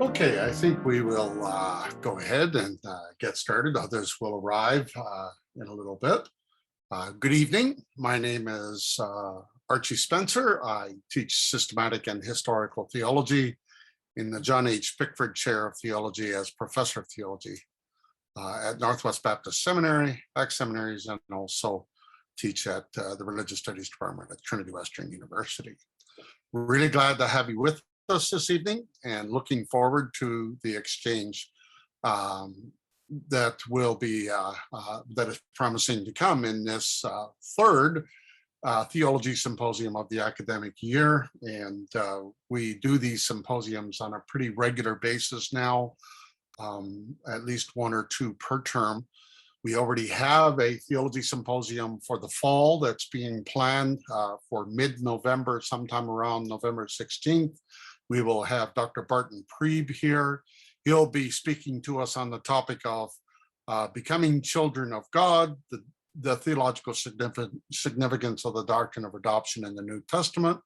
Okay, I think we will go ahead and get started. Others will arrive in a little bit. Good evening. My name is Archie Spencer. I teach systematic and historical theology in the John H. Pickford Chair of Theology as Professor of Theology at Northwest Baptist Seminary, Seminaries, and also teach at the Religious Studies Department at Trinity Western University. We're really glad to have you with us this evening and looking forward to the exchange that will be that is promising to come in this third Theology Symposium of the academic year. And we do these symposiums on a pretty regular basis now, at least one or two per term. We already have a Theology Symposium for the fall that's being planned for mid-November, sometime around November 16th. We will have Dr. Barton Priebe here. He'll be speaking to us on the topic of becoming children of God, the theological significance of the doctrine of adoption in the New Testament.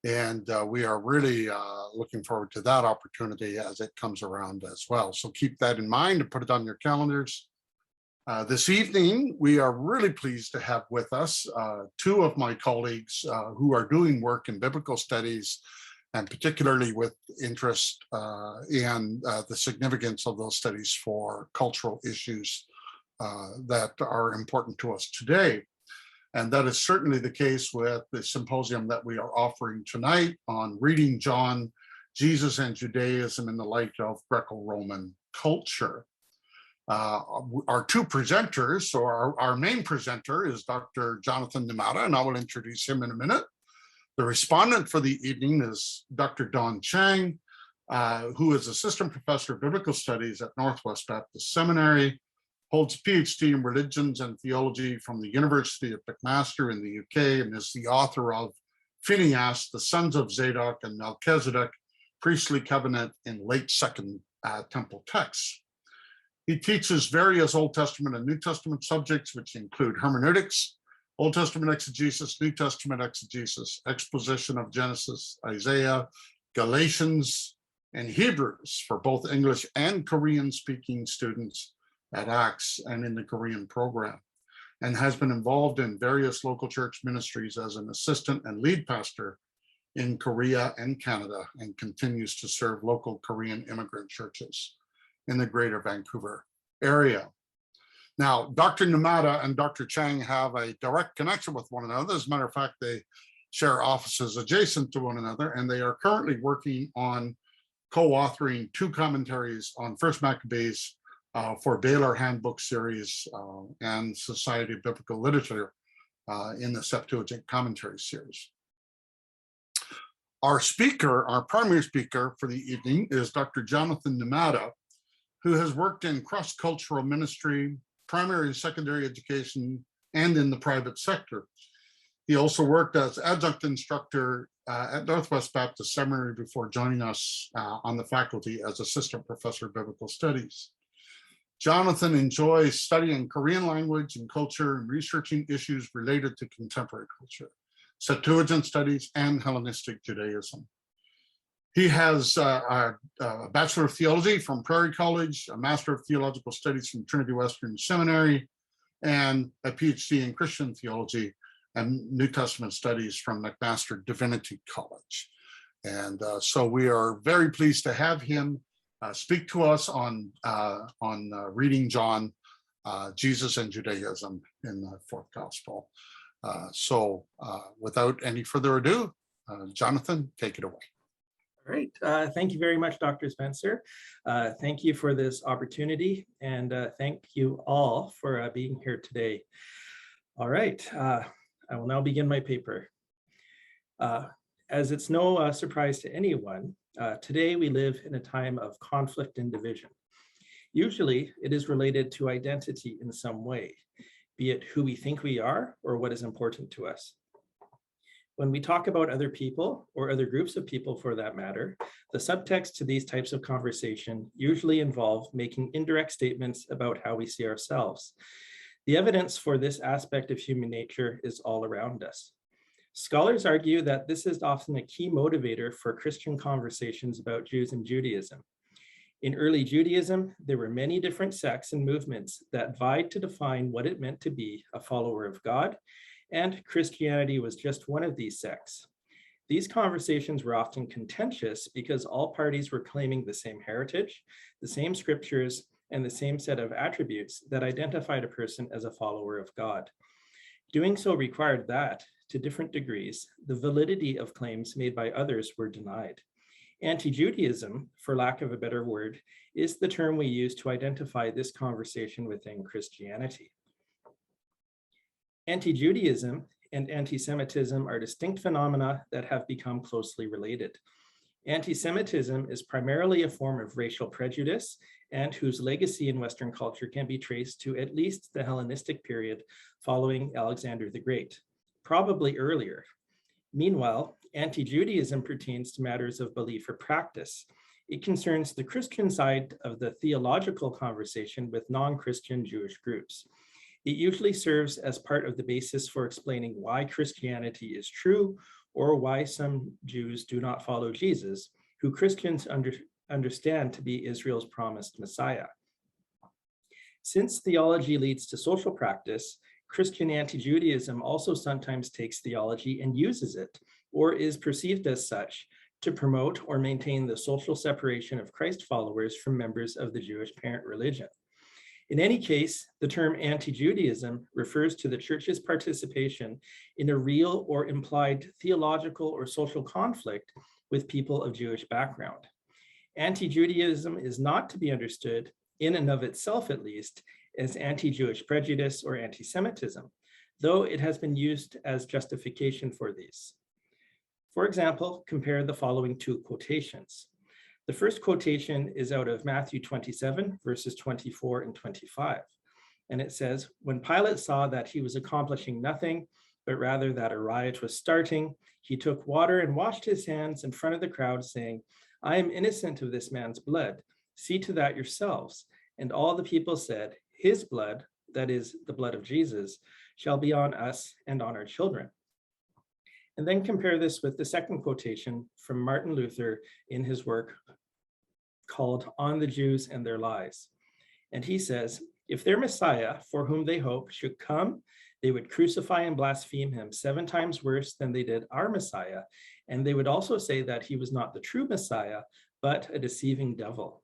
And we are really looking forward to that opportunity as it comes around as well. So keep that in mind and put it on your calendars. This evening, we are really pleased to have with us two of my colleagues who are doing work in biblical studies, and particularly with interest in the significance of those studies for cultural issues that are important to us today. And that is certainly the case with the symposium that we are offering tonight on reading John, Jesus and Judaism in the Light of Greco-Roman Culture. Our two presenters, or our main presenter, is Dr. Jonathan Numada, and I will introduce him in a minute. The respondent for the evening is Dr. Don Chang, who is Assistant Professor of Biblical Studies at Northwest Baptist Seminary, holds a PhD in Religions and Theology from the University of McMaster in the UK, and is the author of Phinehas, the Sons of Zadok and Melchizedek, Priestly Covenant in Late Second Temple Texts. He teaches various Old Testament and New Testament subjects, which include hermeneutics, Old Testament exegesis, New Testament exegesis, exposition of Genesis, Isaiah, Galatians, and Hebrews for both English and Korean-speaking students at Acts and in the Korean program, and has been involved in various local church ministries as an assistant and lead pastor in Korea and Canada, and continues to serve local Korean immigrant churches in the Greater Vancouver area. Now, Dr. Numada and Dr. Chang have a direct connection with one another. As a matter of fact, they share offices adjacent to one another, and they are currently working on co-authoring two commentaries on First Maccabees for Baylor Handbook Series and Society of Biblical Literature in the Septuagint Commentary Series. Our speaker, our primary speaker for the evening, is Dr. Jonathan Numada, who has worked in cross-cultural ministry, primary and secondary education, and in the private sector. He also worked as adjunct instructor at Northwest Baptist Seminary before joining us on the faculty as assistant professor of biblical studies. Jonathan enjoys studying Korean language and culture and researching issues related to contemporary culture, Septuagint studies, and Hellenistic Judaism. He has a Bachelor of Theology from Prairie College, a Master of Theological Studies from Trinity Western Seminary, and a PhD in Christian Theology and New Testament Studies from McMaster Divinity College. And so we are very pleased to have him speak to us on reading John, Jesus and Judaism in the Fourth Gospel. So without any further ado, Jonathan, take it away. All right. Thank you very much, Dr. Spencer. Thank you for this opportunity, and thank you all for being here today. All right. I will now begin my paper. As it's no surprise to anyone, today we live in a time of conflict and division. Usually, it is related to identity in some way, be it who we think we are or what is important to us. When we talk about other people, or other groups of people for that matter, the subtext to these types of conversation usually involve making indirect statements about how we see ourselves. The evidence for this aspect of human nature is all around us. Scholars argue that this is often a key motivator for Christian conversations about Jews and Judaism. In early Judaism, there were many different sects and movements that vied to define what it meant to be a follower of God, and Christianity was just one of these sects. These conversations were often contentious because all parties were claiming the same heritage, the same scriptures, and the same set of attributes that identified a person as a follower of God. Doing so required that, to different degrees, the validity of claims made by others were denied. Anti-Judaism, for lack of a better word, is the term we use to identify this conversation within Christianity. Anti-Judaism and anti-Semitism are distinct phenomena that have become closely related. Anti-Semitism is primarily a form of racial prejudice and whose legacy in Western culture can be traced to at least the Hellenistic period following Alexander the Great, probably earlier. Meanwhile, anti-Judaism pertains to matters of belief or practice. It concerns the Christian side of the theological conversation with non-Christian Jewish groups. It usually serves as part of the basis for explaining why Christianity is true or why some Jews do not follow Jesus, who Christians understand to be Israel's promised Messiah. Since theology leads to social practice, Christian anti-Judaism also sometimes takes theology and uses it, or is perceived as such, to promote or maintain the social separation of Christ followers from members of the Jewish parent religion. In any case, the term anti-Judaism refers to the church's participation in a real or implied theological or social conflict with people of Jewish background. Anti-Judaism is not to be understood, in and of itself at least, as anti-Jewish prejudice or anti-Semitism, though it has been used as justification for these. For example, compare the following two quotations. The first quotation is out of Matthew 27, verses 24 and 25. And it says, "When Pilate saw that he was accomplishing nothing, but rather that a riot was starting, he took water and washed his hands in front of the crowd, saying, 'I am innocent of this man's blood. See to that yourselves.' And all the people said, 'His blood,'" that is, the blood of Jesus, "'shall be on us and on our children.'" And then compare this with the second quotation from Martin Luther in his work called On the Jews and Their Lies. And he says, "If their Messiah, for whom they hope, should come, they would crucify and blaspheme him 7 times worse than they did our Messiah. And they would also say that he was not the true Messiah, but a deceiving devil."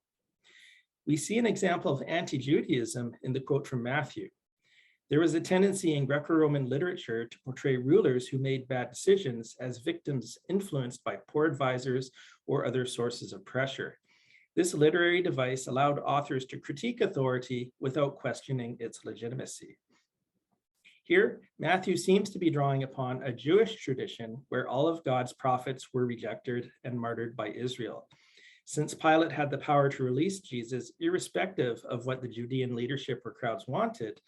We see an example of anti-Judaism in the quote from Matthew. There was a tendency in Greco-Roman literature to portray rulers who made bad decisions as victims influenced by poor advisors or other sources of pressure. This literary device allowed authors to critique authority without questioning its legitimacy. Here, Matthew seems to be drawing upon a Jewish tradition where all of God's prophets were rejected and martyred by Israel. Since Pilate had the power to release Jesus, irrespective of what the Judean leadership or crowds wanted,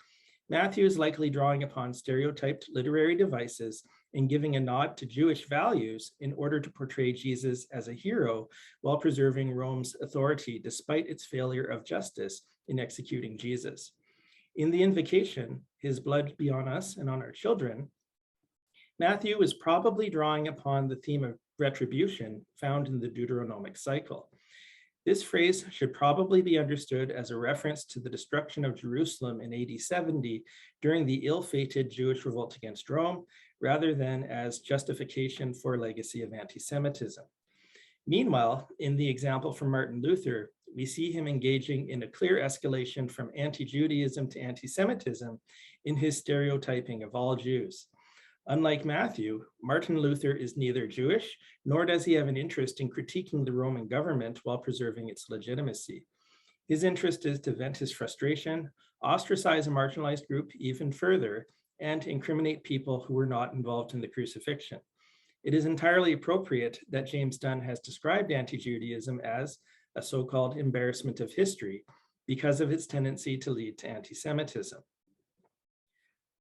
Matthew is likely drawing upon stereotyped literary devices and giving a nod to Jewish values in order to portray Jesus as a hero while preserving Rome's authority despite its failure of justice in executing Jesus. In the invocation, "His blood be on us and on our children," Matthew is probably drawing upon the theme of retribution found in the Deuteronomic cycle. This phrase should probably be understood as a reference to the destruction of Jerusalem in AD 70 during the ill-fated Jewish revolt against Rome, rather than as justification for a legacy of anti-Semitism. Meanwhile, in the example from Martin Luther, we see him engaging in a clear escalation from anti-Judaism to anti-Semitism in his stereotyping of all Jews. Unlike Matthew, Martin Luther is neither Jewish, nor does he have an interest in critiquing the Roman government while preserving its legitimacy. His interest is to vent his frustration, ostracize a marginalized group even further, and incriminate people who were not involved in the crucifixion. It is entirely appropriate that James Dunn has described anti-Judaism as a so-called embarrassment of history because of its tendency to lead to anti-Semitism.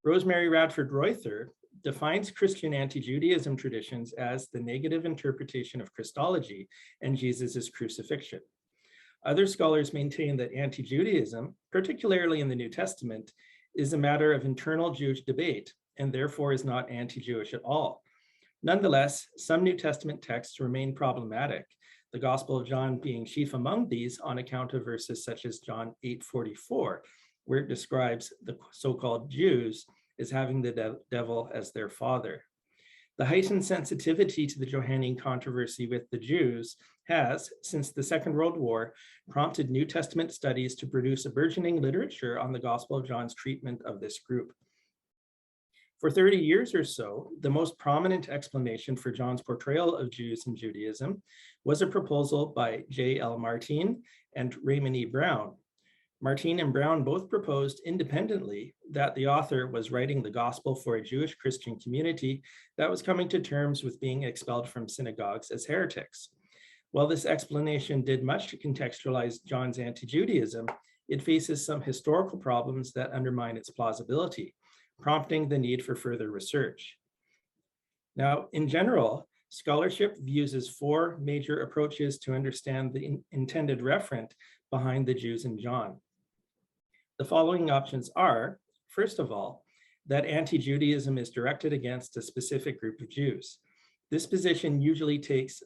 Rosemary Radford Reuther defines Christian anti-Judaism traditions as the negative interpretation of Christology and Jesus's crucifixion. Other scholars maintain that anti-Judaism, particularly in the New Testament, is a matter of internal Jewish debate and therefore is not anti-Jewish at all. Nonetheless, some New Testament texts remain problematic, the Gospel of John being chief among these on account of verses such as John 8:44, where it describes the so-called Jews as having the devil as their father. The heightened sensitivity to the Johannine controversy with the Jews has, since the Second World War, prompted New Testament studies to produce a burgeoning literature on the Gospel of John's treatment of this group. For 30 years or so, the most prominent explanation for John's portrayal of Jews in Judaism was a proposal by J.L. Martin and Raymond E. Brown. Martin and Brown both proposed independently that the author was writing the gospel for a Jewish Christian community that was coming to terms with being expelled from synagogues as heretics. While this explanation did much to contextualize John's anti-Judaism, it faces some historical problems that undermine its plausibility, prompting the need for further research. Now, in general, scholarship uses four major approaches to understand the intended referent behind the Jews in John. The following options are, first of all, that anti-Judaism is directed against a specific group of Jews. This position usually takes,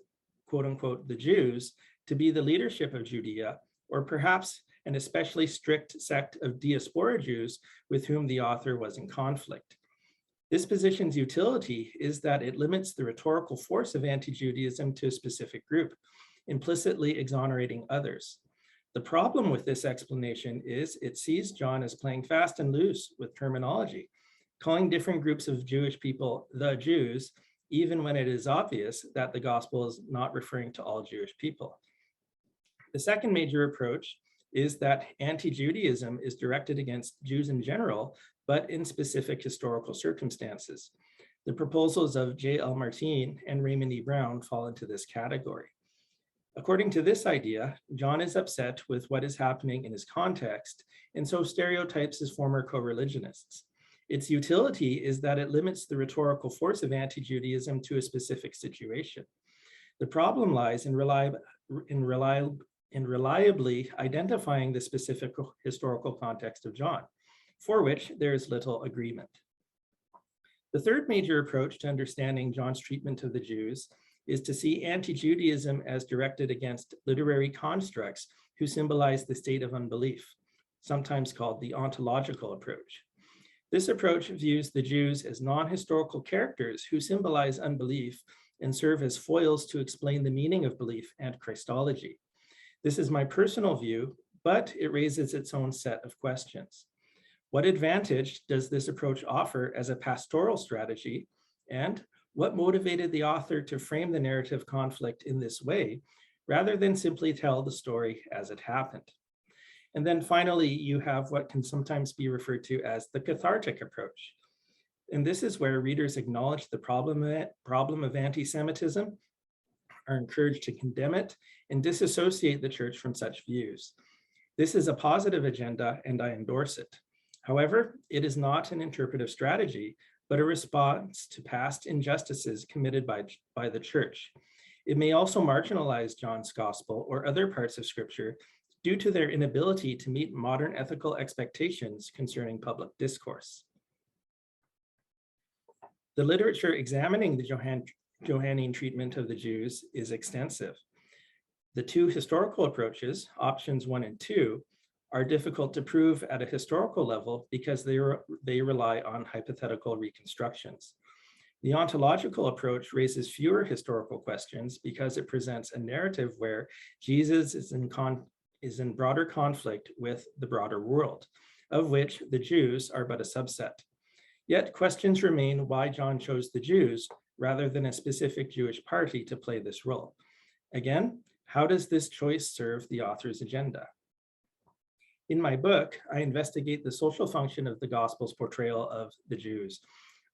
quote unquote, the Jews to be the leadership of Judea, or perhaps an especially strict sect of diaspora Jews with whom the author was in conflict. This position's utility is that it limits the rhetorical force of anti-Judaism to a specific group, implicitly exonerating others. The problem with this explanation is it sees John as playing fast and loose with terminology, calling different groups of Jewish people the Jews, even when it is obvious that the gospel is not referring to all Jewish people. The second major approach is that anti-Judaism is directed against Jews in general, but in specific historical circumstances. The proposals of J.L. Martin and Raymond E. Brown fall into this category. According to this idea, John is upset with what is happening in his context, and so stereotypes his former co-religionists. Its utility is that it limits the rhetorical force of anti-Judaism to a specific situation. The problem lies in reliably identifying the specific historical context of John, for which there is little agreement. The third major approach to understanding John's treatment of the Jews is to see anti-Judaism as directed against literary constructs who symbolize the state of unbelief, sometimes called the ontological approach. This approach views the Jews as non-historical characters who symbolize unbelief and serve as foils to explain the meaning of belief and Christology. This is my personal view, but it raises its own set of questions. What advantage does this approach offer as a pastoral strategy? And what motivated the author to frame the narrative conflict in this way, rather than simply tell the story as it happened? And then finally, you have what can sometimes be referred to as the cathartic approach. And this is where readers acknowledge the problem of anti-Semitism, are encouraged to condemn it, and disassociate the church from such views. This is a positive agenda, and I endorse it. However, it is not an interpretive strategy, but a response to past injustices committed by the church. It may also marginalize John's gospel or other parts of scripture due to their inability to meet modern ethical expectations concerning public discourse. The literature examining the Johannine treatment of the Jews is extensive. The two historical approaches, options 1 and 2, are difficult to prove at a historical level because they rely on hypothetical reconstructions. The ontological approach raises fewer historical questions because it presents a narrative where Jesus is in broader conflict with the broader world, of which the Jews are but a subset. Yet questions remain why John chose the Jews rather than a specific Jewish party to play this role. Again, how does this choice serve the author's agenda? In my book, I investigate the social function of the Gospel's portrayal of the Jews.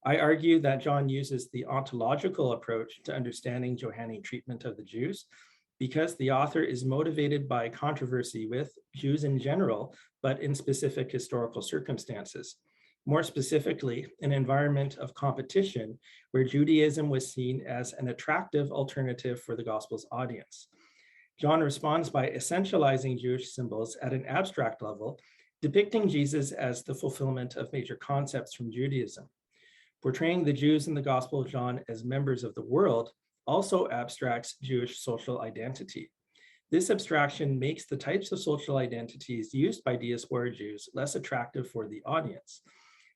I argue that John uses the ontological approach to understanding Johannine treatment of the Jews because the author is motivated by controversy with Jews in general, but in specific historical circumstances. More specifically, an environment of competition where Judaism was seen as an attractive alternative for the Gospel's audience. John responds by essentializing Jewish symbols at an abstract level, depicting Jesus as the fulfillment of major concepts from Judaism. Portraying the Jews in the Gospel of John as members of the world also abstracts Jewish social identity. This abstraction makes the types of social identities used by diaspora Jews less attractive for the audience.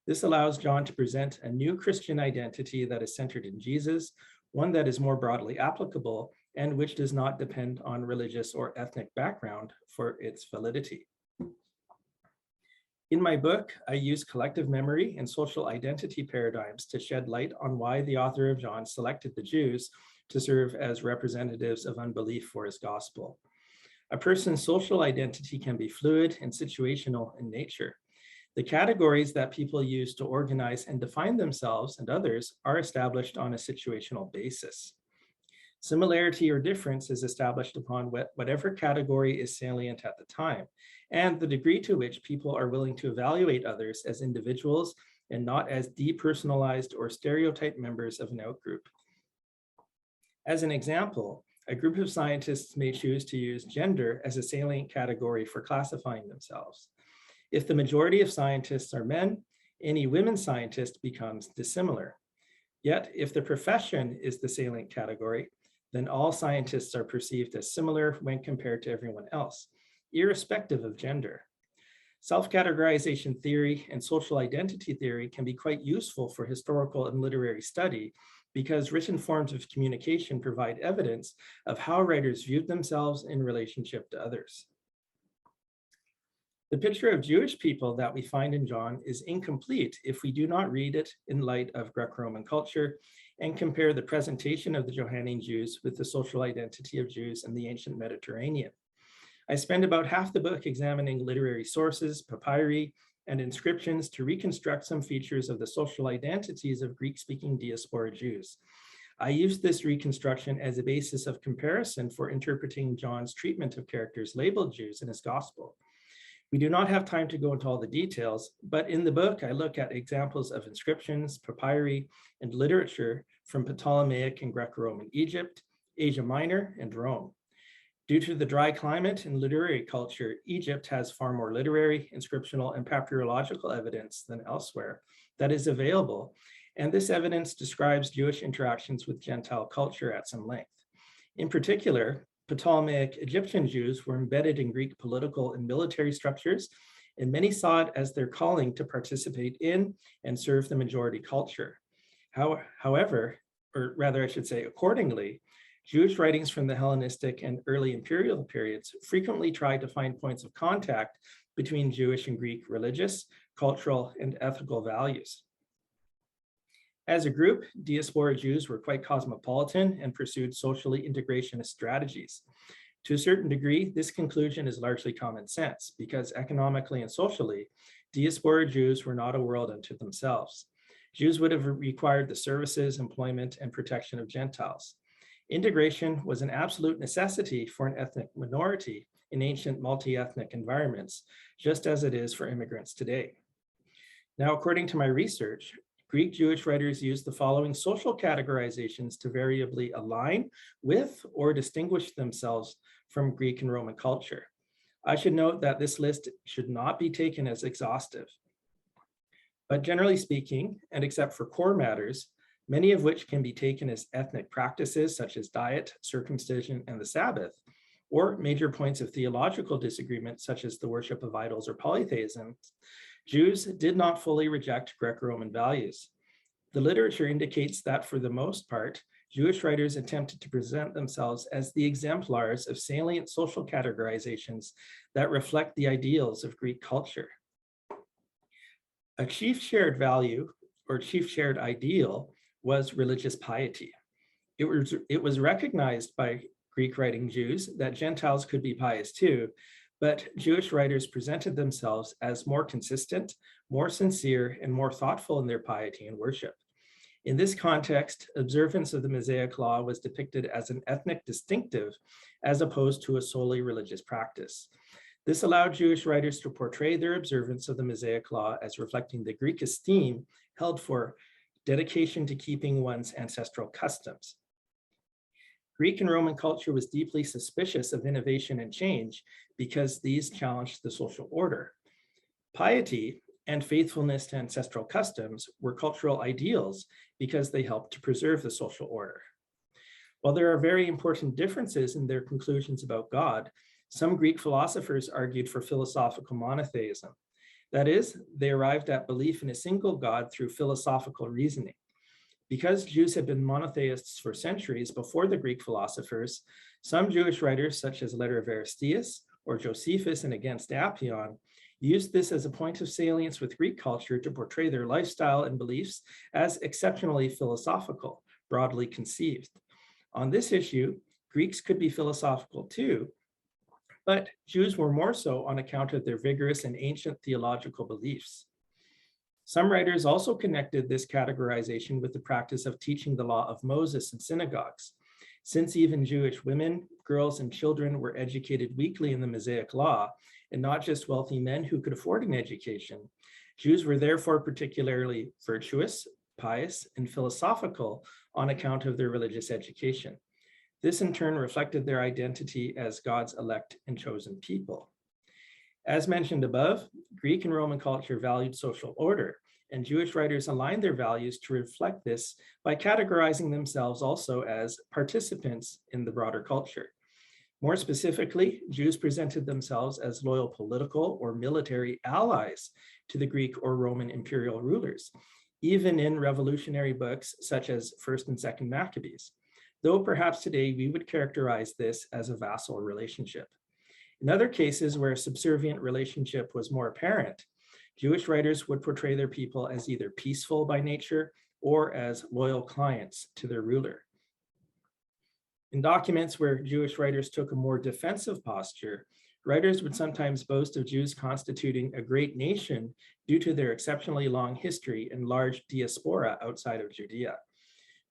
This allows John to present a new Christian identity that is centered in Jesus, one that is more broadly applicable and which does not depend on religious or ethnic background for its validity. In my book, I use collective memory and social identity paradigms to shed light on why the author of John selected the Jews to serve as representatives of unbelief for his gospel. A person's social identity can be fluid and situational in nature. The categories that people use to organize and define themselves and others are established on a situational basis. Similarity or difference is established upon whatever category is salient at the time, and the degree to which people are willing to evaluate others as individuals and not as depersonalized or stereotyped members of an outgroup. As an example, a group of scientists may choose to use gender as a salient category for classifying themselves. If the majority of scientists are men, any women scientist becomes dissimilar. Yet, if the profession is the salient category, then all scientists are perceived as similar when compared to everyone else, irrespective of gender. Self-categorization theory and social identity theory can be quite useful for historical and literary study because written forms of communication provide evidence of how writers viewed themselves in relationship to others. The picture of Jewish people that we find in John is incomplete if we do not read it in light of Greco-Roman culture and compare the presentation of the Johannine Jews with the social identity of Jews in the ancient Mediterranean. I spend about half the book examining literary sources, papyri, and inscriptions to reconstruct some features of the social identities of Greek-speaking diaspora Jews. I use this reconstruction as a basis of comparison for interpreting John's treatment of characters labeled Jews in his gospel. We do not have time to go into all the details, but in the book, I look at examples of inscriptions, papyri, and literature from Ptolemaic and Greco-Roman Egypt, Asia Minor, and Rome. Due to the dry climate and literary culture, Egypt has far more literary, inscriptional, and papyrological evidence than elsewhere that is available, and this evidence describes Jewish interactions with Gentile culture at some length. In particular, Ptolemaic Egyptian Jews were embedded in Greek political and military structures, and many saw it as their calling to participate in and serve the majority culture. However, or rather I should say accordingly, Jewish writings from the Hellenistic and early imperial periods frequently tried to find points of contact between Jewish and Greek religious, cultural, and ethical values. As a group, diaspora Jews were quite cosmopolitan and pursued socially integrationist strategies. To a certain degree, this conclusion is largely common sense because economically and socially, diaspora Jews were not a world unto themselves. Jews would have required the services, employment, and protection of Gentiles. Integration was an absolute necessity for an ethnic minority in ancient multi-ethnic environments, just as it is for immigrants today. Now, according to my research, Greek Jewish writers use the following social categorizations to variably align with or distinguish themselves from Greek and Roman culture. I should note that this list should not be taken as exhaustive. But generally speaking, and except for core matters, many of which can be taken as ethnic practices such as diet, circumcision, and the Sabbath, or major points of theological disagreement such as the worship of idols or polytheism, Jews did not fully reject Greco-Roman values. The literature indicates that for the most part, Jewish writers attempted to present themselves as the exemplars of salient social categorizations that reflect the ideals of Greek culture. A chief shared value or chief shared ideal was religious piety. It was recognized by Greek writing Jews that Gentiles could be pious too, but Jewish writers presented themselves as more consistent, more sincere, and more thoughtful in their piety and worship. In this context, observance of the Mosaic Law was depicted as an ethnic distinctive as opposed to a solely religious practice. This allowed Jewish writers to portray their observance of the Mosaic Law as reflecting the Greek esteem held for dedication to keeping one's ancestral customs. Greek and Roman culture was deeply suspicious of innovation and change because these challenged the social order. Piety, and faithfulness to ancestral customs were cultural ideals because they helped to preserve the social order. While there are very important differences in their conclusions about God, some Greek philosophers argued for philosophical monotheism. That is, they arrived at belief in a single God through philosophical reasoning. Because Jews had been monotheists for centuries before the Greek philosophers, some Jewish writers, such as Letter of Aristeas or Josephus and Against Apion, used this as a point of salience with Greek culture to portray their lifestyle and beliefs as exceptionally philosophical, broadly conceived. On this issue, Greeks could be philosophical too, but Jews were more so on account of their vigorous and ancient theological beliefs. Some writers also connected this categorization with the practice of teaching the law of Moses in synagogues. Since even Jewish women, girls, and children were educated weekly in the Mosaic law, and not just wealthy men who could afford an education, Jews were therefore particularly virtuous, pious, and philosophical on account of their religious education. This in turn reflected their identity as God's elect and chosen people. As mentioned above, Greek and Roman culture valued social order, and Jewish writers aligned their values to reflect this by categorizing themselves also as participants in the broader culture. More specifically, Jews presented themselves as loyal political or military allies to the Greek or Roman imperial rulers, even in revolutionary books such as 1st and 2nd Maccabees, though perhaps today we would characterize this as a vassal relationship. In other cases where a subservient relationship was more apparent, Jewish writers would portray their people as either peaceful by nature or as loyal clients to their ruler. In documents where Jewish writers took a more defensive posture, writers would sometimes boast of Jews constituting a great nation due to their exceptionally long history and large diaspora outside of Judea.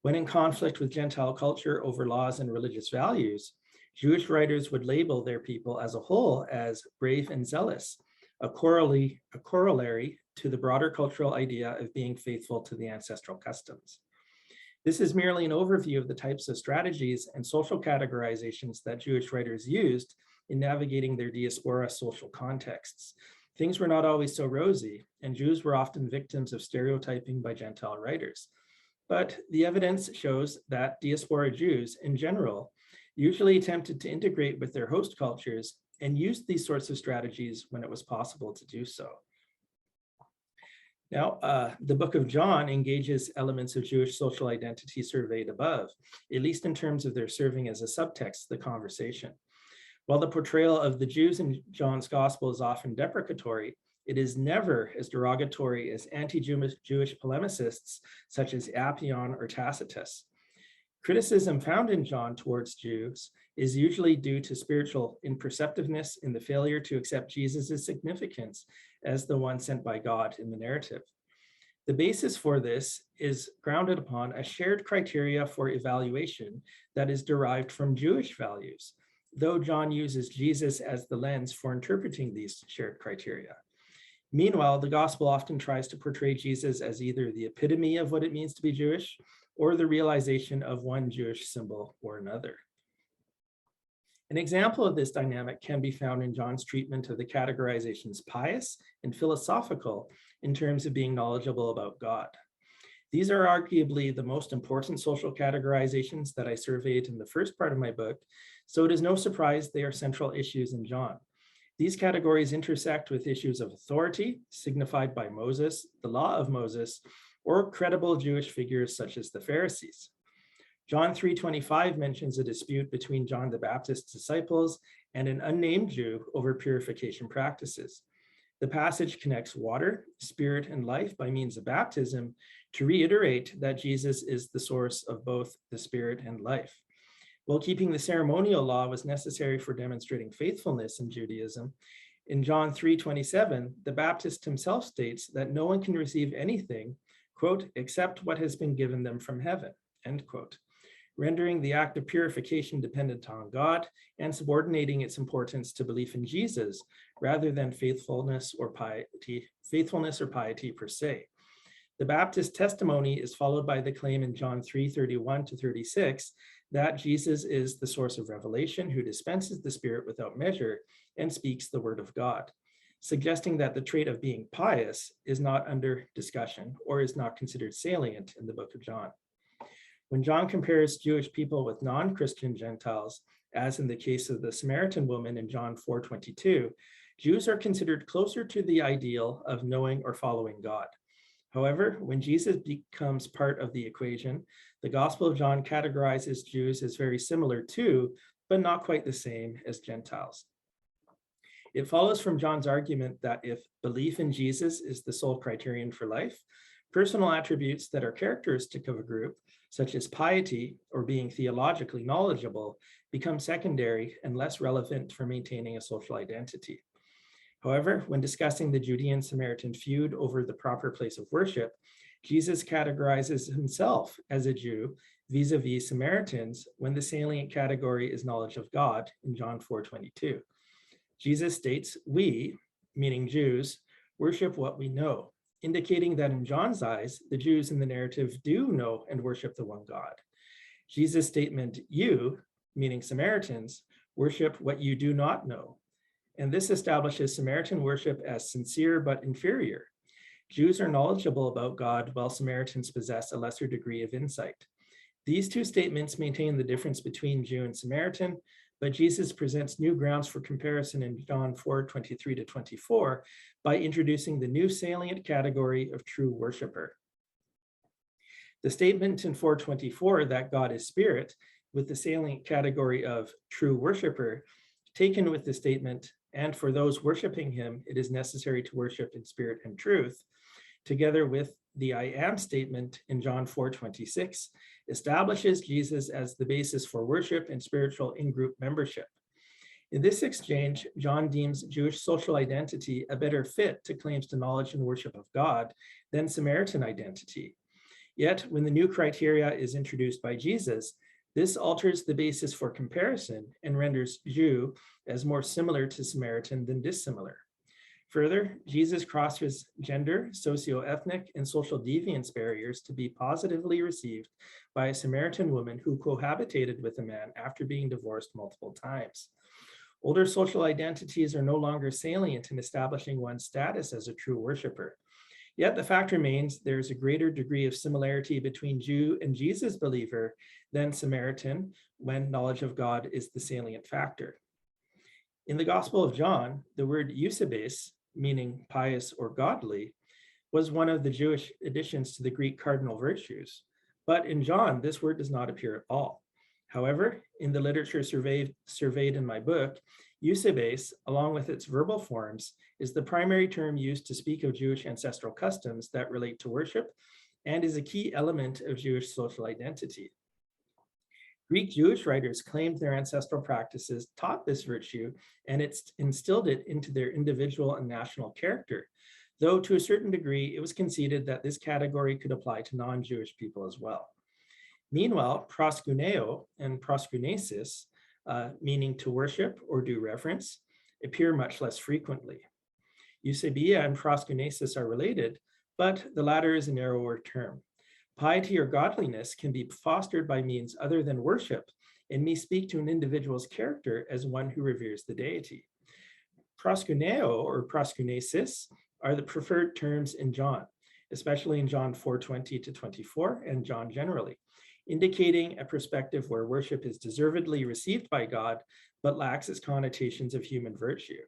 When in conflict with Gentile culture over laws and religious values, Jewish writers would label their people as a whole as brave and zealous, a corollary to the broader cultural idea of being faithful to the ancestral customs. This is merely an overview of the types of strategies and social categorizations that Jewish writers used in navigating their diaspora social contexts. Things were not always so rosy, and Jews were often victims of stereotyping by Gentile writers. But the evidence shows that diaspora Jews in general usually attempted to integrate with their host cultures and used these sorts of strategies when it was possible to do so. Now, the book of John engages elements of Jewish social identity surveyed above, at least in terms of their serving as a subtext to the conversation. While the portrayal of the Jews in John's gospel is often deprecatory, it is never as derogatory as anti-Jewish polemicists such as Apion or Tacitus. Criticism found in John towards Jews is usually due to spiritual imperceptiveness in the failure to accept Jesus' significance as the one sent by God in the narrative. The basis for this is grounded upon a shared criteria for evaluation that is derived from Jewish values, though John uses Jesus as the lens for interpreting these shared criteria. Meanwhile, the gospel often tries to portray Jesus as either the epitome of what it means to be Jewish or the realization of one Jewish symbol or another. An example of this dynamic can be found in John's treatment of the categorizations pious and philosophical in terms of being knowledgeable about God. These are arguably the most important social categorizations that I surveyed in the first part of my book, so it is no surprise they are central issues in John. These categories intersect with issues of authority, signified by Moses, the law of Moses, or credible Jewish figures such as the Pharisees. John 3:25 mentions a dispute between John the Baptist's disciples and an unnamed Jew over purification practices. The passage connects water, spirit, and life by means of baptism to reiterate that Jesus is the source of both the spirit and life. While keeping the ceremonial law was necessary for demonstrating faithfulness in Judaism, in John 3:27, the Baptist himself states that no one can receive anything, quote, except what has been given them from heaven, end quote, rendering the act of purification dependent on God and subordinating its importance to belief in Jesus rather than faithfulness or piety per se. The Baptist testimony is followed by the claim in John 3:31-36 that Jesus is the source of revelation who dispenses the Spirit without measure and speaks the word of God. suggesting that the trait of being pious is not under discussion or is not considered salient in the book of John. When John compares Jewish people with non-Christian Gentiles, as in the case of the Samaritan woman in John 4:22, Jews are considered closer to the ideal of knowing or following God. However, when Jesus becomes part of the equation, the Gospel of John categorizes Jews as very similar to, but not quite the same as Gentiles. It follows from John's argument that if belief in Jesus is the sole criterion for life, personal attributes that are characteristic of a group, such as piety or being theologically knowledgeable, become secondary and less relevant for maintaining a social identity. However, when discussing the Judean-Samaritan feud over the proper place of worship, Jesus categorizes himself as a Jew vis-a-vis Samaritans when the salient category is knowledge of God in John 4:22. Jesus states, "We," meaning Jews, "worship what we know," indicating that in John's eyes, the Jews in the narrative do know and worship the one God. Jesus' statement, "You," meaning Samaritans, "worship what you do not know." And this establishes Samaritan worship as sincere but inferior. Jews are knowledgeable about God while Samaritans possess a lesser degree of insight. These two statements maintain the difference between Jew and Samaritan, but Jesus presents new grounds for comparison in John 4:23-24 by introducing the new salient category of true worshiper. The statement in 4:24 that God is spirit, with the salient category of true worshiper, taken with the statement, "And for those worshiping him, it is necessary to worship in spirit and truth," together with the "I am" statement in John 4:26, establishes Jesus as the basis for worship and spiritual in-group membership. In this exchange, John deems Jewish social identity a better fit to claims to knowledge and worship of God than Samaritan identity. Yet, when the new criteria is introduced by Jesus, this alters the basis for comparison and renders Jew as more similar to Samaritan than dissimilar. Further, Jesus crosses gender, socioethnic, and social deviance barriers to be positively received by a Samaritan woman who cohabitated with a man after being divorced multiple times. Older social identities are no longer salient in establishing one's status as a true worshiper. Yet the fact remains there is a greater degree of similarity between Jew and Jesus believer than Samaritan when knowledge of God is the salient factor. In the Gospel of John, the word eusebes, meaning pious or godly, was one of the Jewish additions to the Greek cardinal virtues. But in John, this word does not appear at all. However, in the literature surveyed in my book, eusebes, along with its verbal forms, is the primary term used to speak of Jewish ancestral customs that relate to worship and is a key element of Jewish social identity. Greek Jewish writers claimed their ancestral practices taught this virtue and it's instilled it into their individual and national character, though to a certain degree, it was conceded that this category could apply to non-Jewish people as well. Meanwhile, proskuneo and proskunesis, meaning to worship or do reverence, appear much less frequently. Eusebia and proskunesis are related, but the latter is a narrower term. Piety or godliness can be fostered by means other than worship and may speak to an individual's character as one who reveres the deity. Proskuneo or proskunesis are the preferred terms in John, especially in John 4:20-24 and John generally, indicating a perspective where worship is deservedly received by God, but lacks its connotations of human virtue.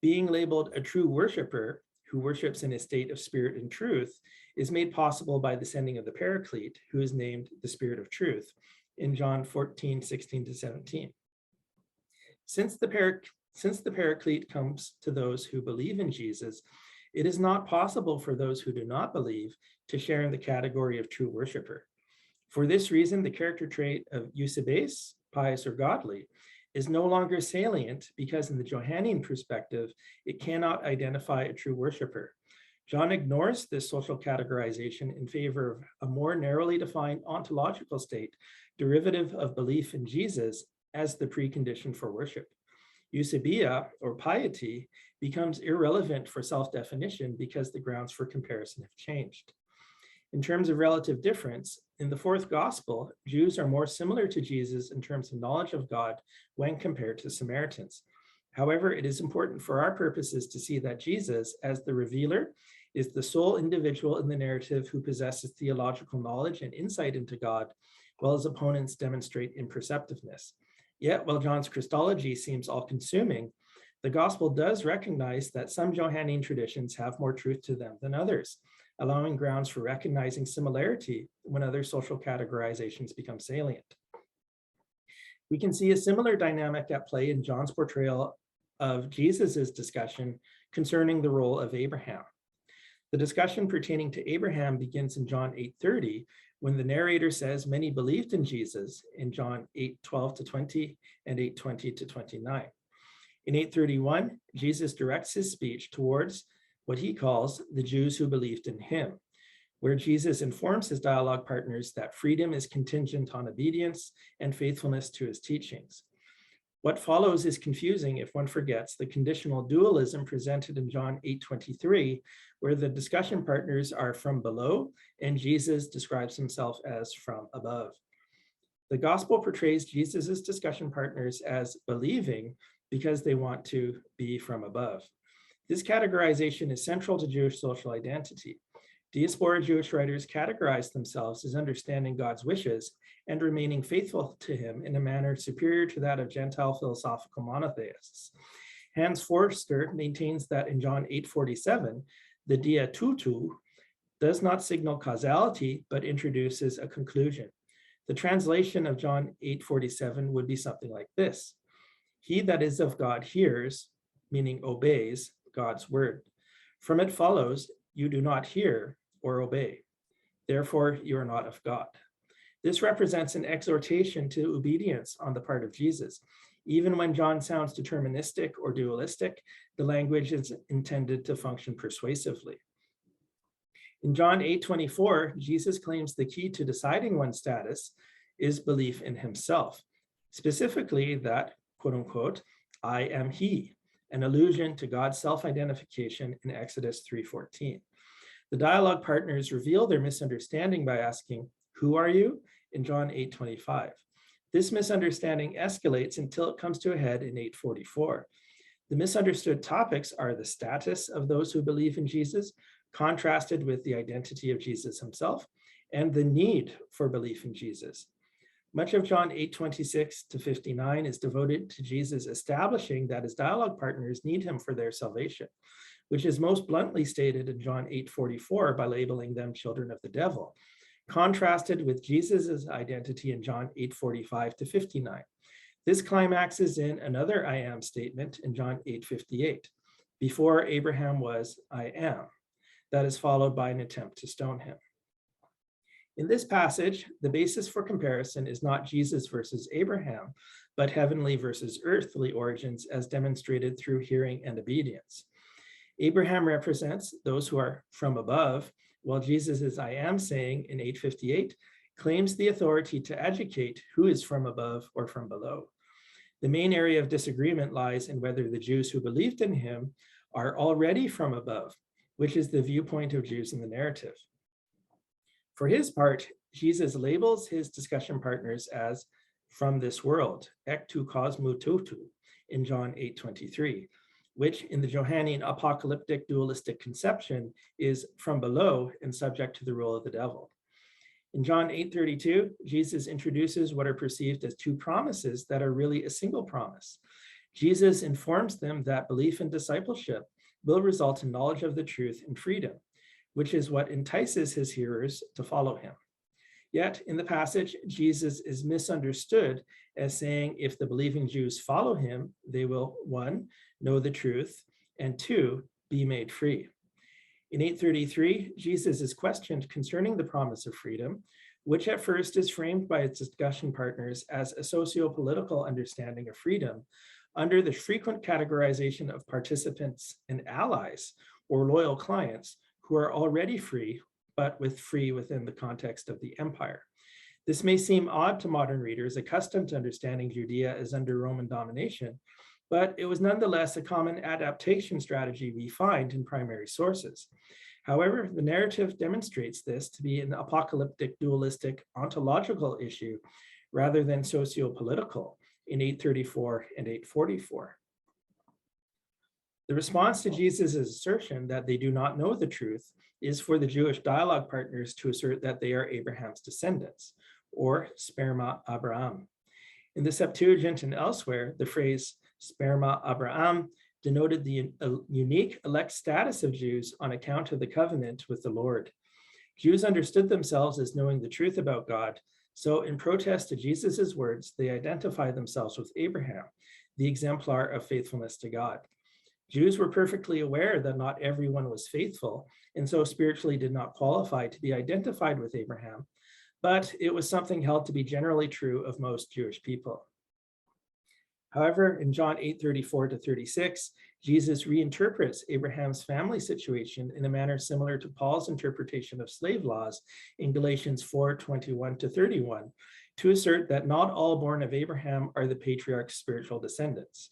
Being labeled a true worshiper who worships in a state of spirit and truth is made possible by the sending of the Paraclete, who is named the Spirit of Truth in John 14:16-17. Since the Paraclete comes to those who believe in Jesus, it is not possible for those who do not believe to share in the category of true worshiper. For this reason, the character trait of eusebes, pious or godly, is no longer salient because in the Johannine perspective, it cannot identify a true worshiper. John ignores this social categorization in favor of a more narrowly defined ontological state, derivative of belief in Jesus as the precondition for worship. Eusebia, or piety, becomes irrelevant for self-definition because the grounds for comparison have changed. In terms of relative difference, in the fourth gospel, Jews are more similar to Jesus in terms of knowledge of God when compared to Samaritans. However, it is important for our purposes to see that Jesus, as the revealer, is the sole individual in the narrative who possesses theological knowledge and insight into God, while his opponents demonstrate imperceptiveness. Yet, while John's Christology seems all-consuming, the gospel does recognize that some Johannine traditions have more truth to them than others, allowing grounds for recognizing similarity when other social categorizations become salient. We can see a similar dynamic at play in John's portrayal of Jesus's discussion concerning the role of Abraham. The discussion pertaining to Abraham begins in John 8:30, when the narrator says many believed in Jesus in John 8:12-20 and 8:20-29. In 8:31, Jesus directs his speech towards what he calls the Jews who believed in him, where Jesus informs his dialogue partners that freedom is contingent on obedience and faithfulness to his teachings. What follows is confusing if one forgets the conditional dualism presented in John 8:23, where the discussion partners are from below and Jesus describes himself as from above. The gospel portrays Jesus's discussion partners as believing because they want to be from above. This categorization is central to Jewish social identity. Diaspora Jewish writers categorize themselves as understanding God's wishes and remaining faithful to him in a manner superior to that of Gentile philosophical monotheists. Hans Forster maintains that in John 8:47, the dia tutu does not signal causality, but introduces a conclusion. The translation of John 8:47 would be something like this: he that is of God hears, meaning obeys, God's word. From it follows, you do not hear or obey. Therefore, you are not of God. This represents an exhortation to obedience on the part of Jesus. Even when John sounds deterministic or dualistic, the language is intended to function persuasively. In John 8:24, Jesus claims the key to deciding one's status is belief in himself, specifically that, quote unquote, I am he, an allusion to God's self-identification in Exodus 3:14. The dialogue partners reveal their misunderstanding by asking, who are you? In John 8:25. This misunderstanding escalates until it comes to a head in 8:44. The misunderstood topics are the status of those who believe in Jesus, contrasted with the identity of Jesus himself, and the need for belief in Jesus. Much of John 8:26-59 is devoted to Jesus establishing that his dialogue partners need him for their salvation, which is most bluntly stated in John 8:44 by labeling them children of the devil, contrasted with Jesus's identity in John 8:45-59. This climaxes in another I am statement in John 8:58. Before Abraham was, I am. That is followed by an attempt to stone him. In this passage, the basis for comparison is not Jesus versus Abraham, but heavenly versus earthly origins as demonstrated through hearing and obedience. Abraham represents those who are from above, while Jesus' I am saying in 8:58 claims the authority to educate who is from above or from below. The main area of disagreement lies in whether the Jews who believed in him are already from above, which is the viewpoint of Jews in the narrative. For his part, Jesus labels his discussion partners as from this world, ek tu kosmou tutu, in John 8:23, which in the Johannine apocalyptic dualistic conception is from below and subject to the rule of the devil. In John 8:32, Jesus introduces what are perceived as two promises that are really a single promise. Jesus informs them that belief and discipleship will result in knowledge of the truth and freedom, which is what entices his hearers to follow him. Yet in the passage, Jesus is misunderstood as saying if the believing Jews follow him, they will, 1, know the truth, and 2, be made free. In 8:33, Jesus is questioned concerning the promise of freedom, which at first is framed by its discussion partners as a socio-political understanding of freedom under the frequent categorization of participants and allies or loyal clients who are already free, but with free within the context of the empire. This may seem odd to modern readers accustomed to understanding Judea as under Roman domination, but it was nonetheless a common adaptation strategy we find in primary sources. However, the narrative demonstrates this to be an apocalyptic dualistic ontological issue rather than socio-political in 8:34 and 8:44. The response to Jesus' assertion that they do not know the truth is for the Jewish dialogue partners to assert that they are Abraham's descendants, or sperma Abraham. In the Septuagint and elsewhere, the phrase sperma Abraham denoted the unique elect status of Jews on account of the covenant with the Lord. Jews understood themselves as knowing the truth about God, so in protest to Jesus' words, they identify themselves with Abraham, the exemplar of faithfulness to God. Jews were perfectly aware that not everyone was faithful, and so spiritually did not qualify to be identified with Abraham, but it was something held to be generally true of most Jewish people. However, in John 8:34-36, Jesus reinterprets Abraham's family situation in a manner similar to Paul's interpretation of slave laws in Galatians 4:21-31, to assert that not all born of Abraham are the patriarch's spiritual descendants.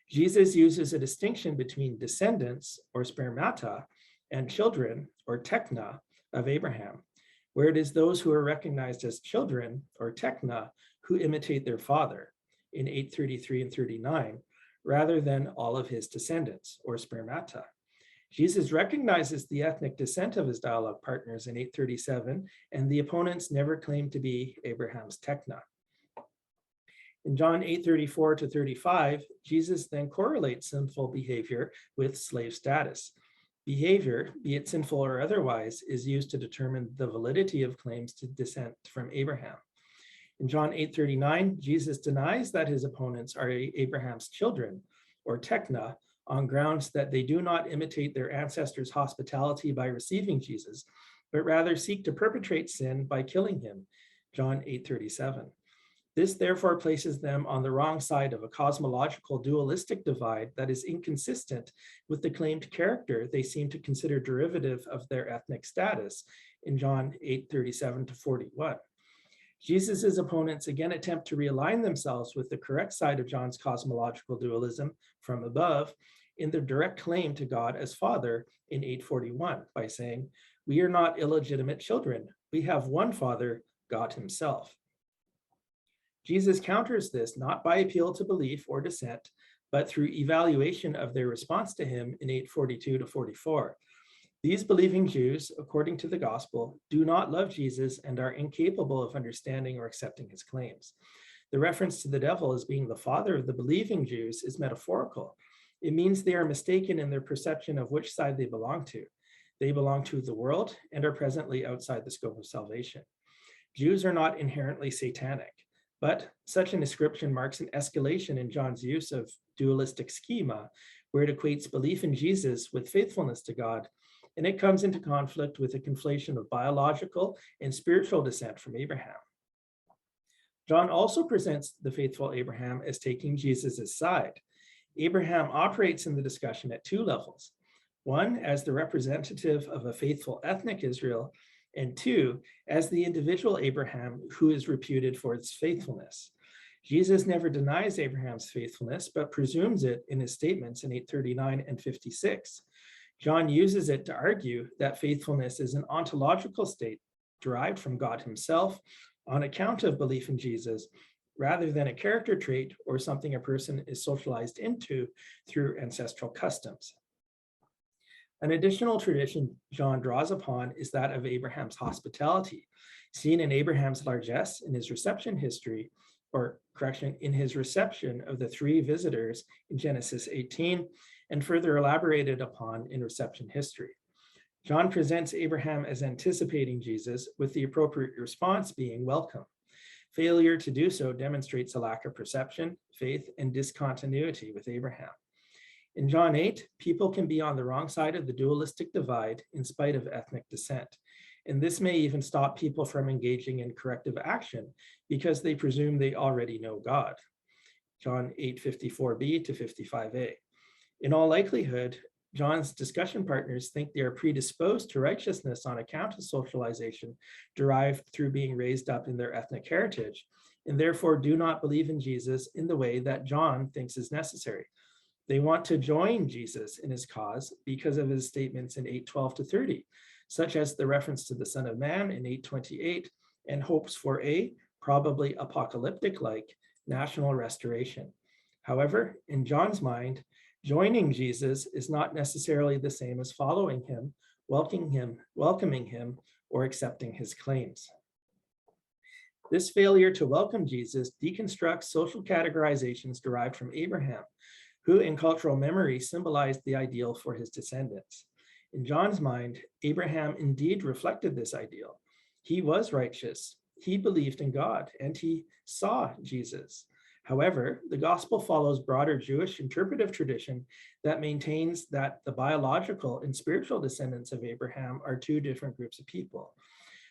Jesus uses a distinction between descendants, or spermata, and children, or tekna, of Abraham, where it is those who are recognized as children, or tekna, who imitate their father, in 8:33 and 39, rather than all of his descendants, or spermata. Jesus recognizes the ethnic descent of his dialogue partners in 8:37, and the opponents never claim to be Abraham's tekna. In John 8:34-35, Jesus then correlates sinful behavior with slave status. Behavior, be it sinful or otherwise, is used to determine the validity of claims to descent from Abraham. In John 8:39, Jesus denies that his opponents are Abraham's children, or tekna, on grounds that they do not imitate their ancestors' hospitality by receiving Jesus, but rather seek to perpetrate sin by killing him, John 8:37. This therefore places them on the wrong side of a cosmological dualistic divide that is inconsistent with the claimed character they seem to consider derivative of their ethnic status in John 8:37-41. Jesus' opponents again attempt to realign themselves with the correct side of John's cosmological dualism from above in their direct claim to God as Father in 8:41 by saying, "We are not illegitimate children. We have one Father, God himself." Jesus counters this not by appeal to belief or dissent, but through evaluation of their response to him in 8:42-44. These believing Jews, according to the gospel, do not love Jesus and are incapable of understanding or accepting his claims. The reference to the devil as being the father of the believing Jews is metaphorical. It means they are mistaken in their perception of which side they belong to. They belong to the world and are presently outside the scope of salvation. Jews are not inherently satanic, but such an ascription marks an escalation in John's use of dualistic schema, where it equates belief in Jesus with faithfulness to God, and it comes into conflict with a conflation of biological and spiritual descent from Abraham. John also presents the faithful Abraham as taking Jesus' side. Abraham operates in the discussion at two levels. One, as the representative of a faithful ethnic Israel, and two, as the individual Abraham who is reputed for its faithfulness. Jesus never denies Abraham's faithfulness, but presumes it in his statements in 8:39 and 56. John uses it to argue that faithfulness is an ontological state derived from God himself on account of belief in Jesus, rather than a character trait or something a person is socialized into through ancestral customs. An additional tradition John draws upon is that of Abraham's hospitality, seen in Abraham's largesse in his reception history, in his reception of the three visitors in Genesis 18, and further elaborated upon in reception history. John presents Abraham as anticipating Jesus, with the appropriate response being welcome. Failure to do so demonstrates a lack of perception, faith, and discontinuity with Abraham. In John 8, people can be on the wrong side of the dualistic divide in spite of ethnic descent, and this may even stop people from engaging in corrective action because they presume they already know God. John 8:54b-55a. In all likelihood, John's discussion partners think they are predisposed to righteousness on account of socialization derived through being raised up in their ethnic heritage, and therefore do not believe in Jesus in the way that John thinks is necessary. They want to join Jesus in his cause because of his statements in 8:12-30, such as the reference to the Son of Man in 8:28 and hopes for a, probably apocalyptic-like, national restoration. However, in John's mind, Joining Jesus is not necessarily the same as following him, welcoming him, or accepting his claims. This failure to welcome Jesus deconstructs social categorizations derived from Abraham, who in cultural memory symbolized the ideal for his descendants. In John's mind, Abraham indeed reflected this ideal. He was righteous, he believed in God, and he saw Jesus. However, the gospel follows broader Jewish interpretive tradition that maintains that the biological and spiritual descendants of Abraham are two different groups of people.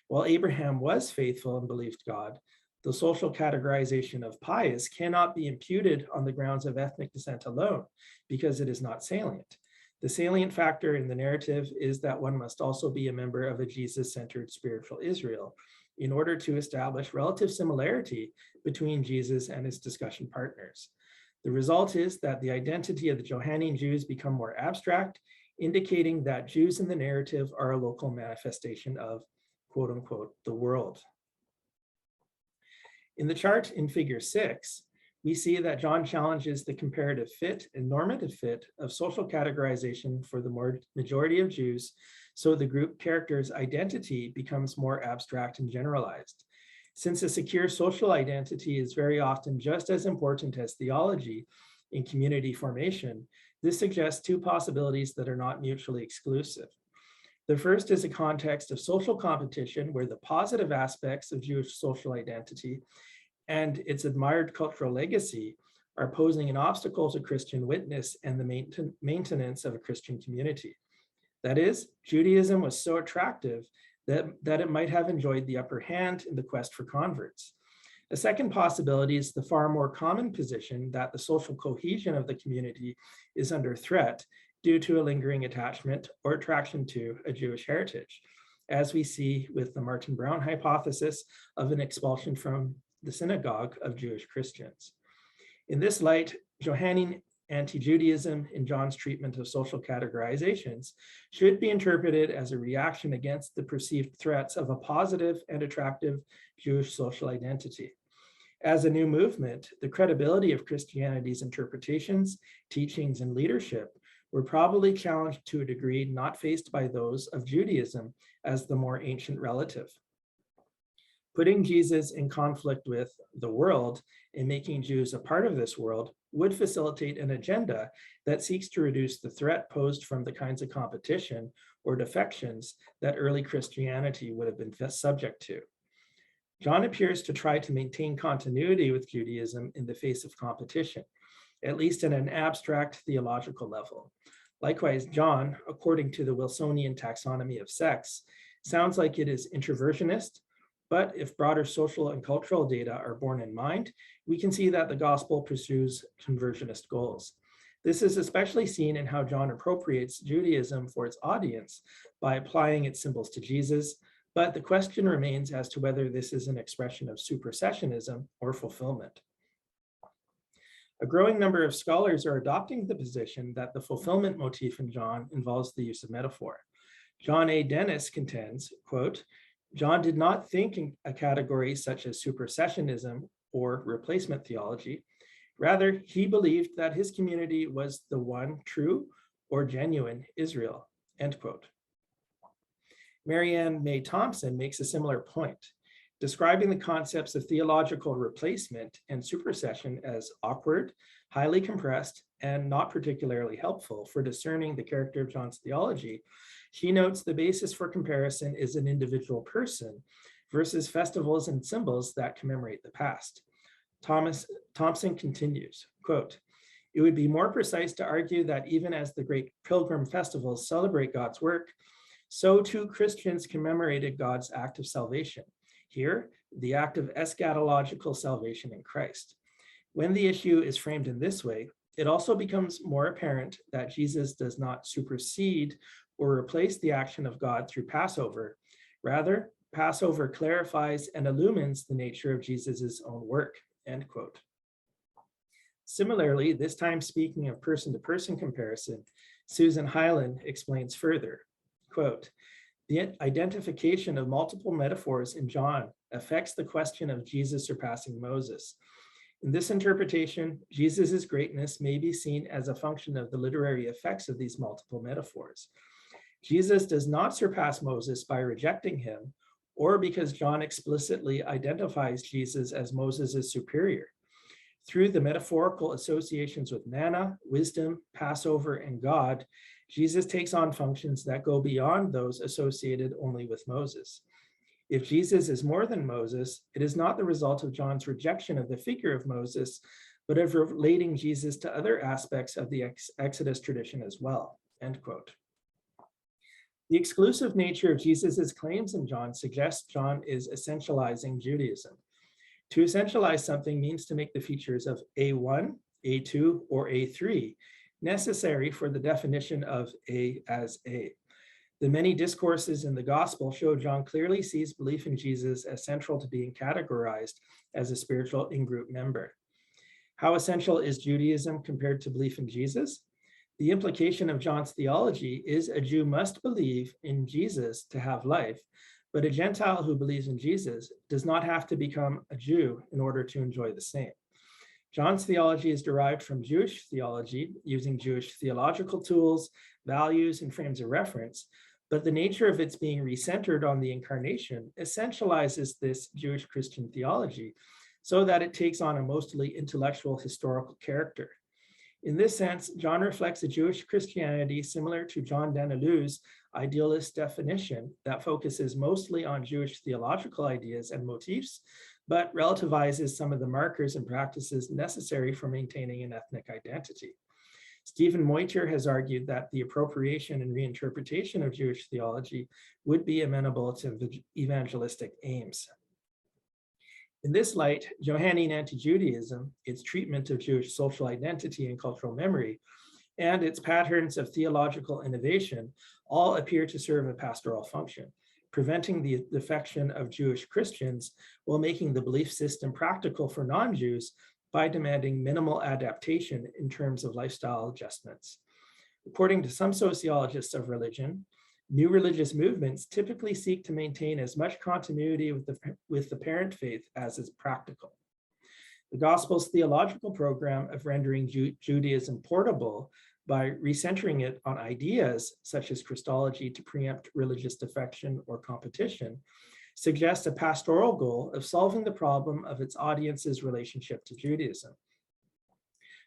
While Abraham was faithful and believed God, the social categorization of pious cannot be imputed on the grounds of ethnic descent alone, because it is not salient. The salient factor in the narrative is that one must also be a member of a Jesus-centered spiritual Israel in order to establish relative similarity between Jesus and his discussion partners. The result is that the identity of the Johannine Jews become more abstract, indicating that Jews in the narrative are a local manifestation of, quote unquote, the world. In the chart in figure 6, we see that John challenges the comparative fit and normative fit of social categorization for the majority of Jews, so the group character's identity becomes more abstract and generalized. Since a secure social identity is very often just as important as theology in community formation, this suggests two possibilities that are not mutually exclusive. The first is a context of social competition where the positive aspects of Jewish social identity and its admired cultural legacy are posing an obstacle to Christian witness and the maintenance of a Christian community. That is, Judaism was so attractive that it might have enjoyed the upper hand in the quest for converts. The second possibility is the far more common position that the social cohesion of the community is under threat due to a lingering attachment or attraction to a Jewish heritage, as we see with the Martin Brown hypothesis of an expulsion from the synagogue of Jewish Christians. In this light, Johannine anti-Judaism in John's treatment of social categorizations should be interpreted as a reaction against the perceived threats of a positive and attractive Jewish social identity. As a new movement, the credibility of Christianity's interpretations, teachings, and leadership were probably challenged to a degree not faced by those of Judaism as the more ancient relative. Putting Jesus in conflict with the world and making Jews a part of this world would facilitate an agenda that seeks to reduce the threat posed from the kinds of competition or defections that early Christianity would have been subject to. John appears to try to maintain continuity with Judaism in the face of competition, at least at an abstract theological level. Likewise, John, according to the Wilsonian taxonomy of sex, sounds like it is introversionist, but if broader social and cultural data are borne in mind, we can see that the gospel pursues conversionist goals. This is especially seen in how John appropriates Judaism for its audience by applying its symbols to Jesus, but the question remains as to whether this is an expression of supersessionism or fulfillment. A growing number of scholars are adopting the position that the fulfillment motif in John involves the use of metaphor. John A. Dennis contends, quote, John did not think in a category such as supersessionism or replacement theology. Rather, he believed that his community was the one true or genuine Israel, end quote. Marianne May Thompson makes a similar point, describing the concepts of theological replacement and supersession as awkward, highly compressed, and not particularly helpful for discerning the character of John's theology. She notes the basis for comparison is an individual person versus festivals and symbols that commemorate the past. Thompson continues, quote, it would be more precise to argue that even as the great pilgrim festivals celebrate God's work, so too Christians commemorated God's act of salvation. Here, the act of eschatological salvation in Christ. When the issue is framed in this way, it also becomes more apparent that Jesus does not supersede or replace the action of God through Passover. Rather, Passover clarifies and illumines the nature of Jesus's own work, end quote. Similarly, this time speaking of person-to-person comparison, Susan Hyland explains further, quote, the identification of multiple metaphors in John affects the question of Jesus surpassing Moses. In this interpretation, Jesus' greatness may be seen as a function of the literary effects of these multiple metaphors. Jesus does not surpass Moses by rejecting him, or because John explicitly identifies Jesus as Moses' superior. Through the metaphorical associations with manna, wisdom, Passover, and God, Jesus takes on functions that go beyond those associated only with Moses. If Jesus is more than Moses, it is not the result of John's rejection of the figure of Moses, but of relating Jesus to other aspects of the Exodus tradition as well, end quote. The exclusive nature of Jesus's claims in John suggests John is essentializing Judaism. To essentialize something means to make the features of A1, A2, or A3 necessary for the definition of A as A. The many discourses in the gospel show John clearly sees belief in Jesus as central to being categorized as a spiritual in-group member. How essential is Judaism compared to belief in Jesus? The implication of John's theology is a Jew must believe in Jesus to have life, but a Gentile who believes in Jesus does not have to become a Jew in order to enjoy the same. John's theology is derived from Jewish theology, using Jewish theological tools, values, and frames of reference, but the nature of its being recentered on the incarnation essentializes this Jewish Christian theology so that it takes on a mostly intellectual historical character. In this sense, John reflects a Jewish Christianity similar to John Danilou's idealist definition that focuses mostly on Jewish theological ideas and motifs, but relativizes some of the markers and practices necessary for maintaining an ethnic identity. Stephen Moitier has argued that the appropriation and reinterpretation of Jewish theology would be amenable to evangelistic aims. In this light, Johannine anti-Judaism, its treatment of Jewish social identity and cultural memory, and its patterns of theological innovation all appear to serve a pastoral function, preventing the defection of Jewish Christians while making the belief system practical for non-Jews by demanding minimal adaptation in terms of lifestyle adjustments. According to some sociologists of religion, new religious movements typically seek to maintain as much continuity with the parent faith as is practical. The Gospel's theological program of rendering Judaism portable by recentering it on ideas such as Christology to preempt religious defection or competition suggests a pastoral goal of solving the problem of its audience's relationship to Judaism.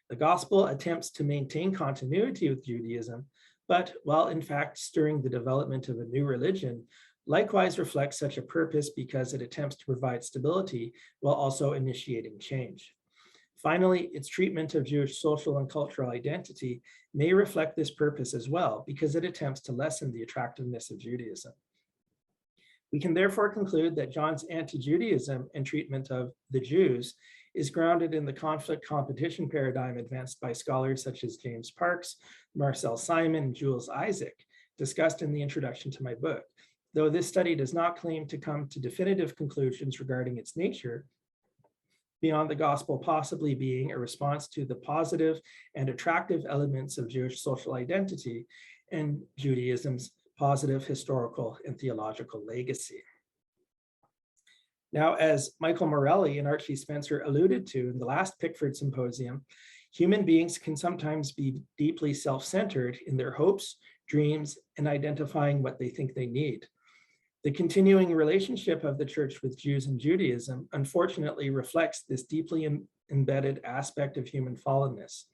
The Gospel attempts to maintain continuity with Judaism, but while in fact stirring the development of a new religion, likewise reflects such a purpose because it attempts to provide stability while also initiating change. Finally, its treatment of Jewish social and cultural identity may reflect this purpose as well, because it attempts to lessen the attractiveness of Judaism. We can therefore conclude that John's anti-Judaism and treatment of the Jews is grounded in the conflict competition paradigm advanced by scholars such as James Parks, Marcel Simon, and Jules Isaac, discussed in the introduction to my book. Though this study does not claim to come to definitive conclusions regarding its nature, beyond the gospel possibly being a response to the positive and attractive elements of Jewish social identity and Judaism's positive historical and theological legacy. Now, as Michael Morelli and Archie Spencer alluded to in the last Pickford Symposium, human beings can sometimes be deeply self-centered in their hopes, dreams, and identifying what they think they need. The continuing relationship of the church with Jews and Judaism unfortunately reflects this deeply embedded aspect of human fallenness.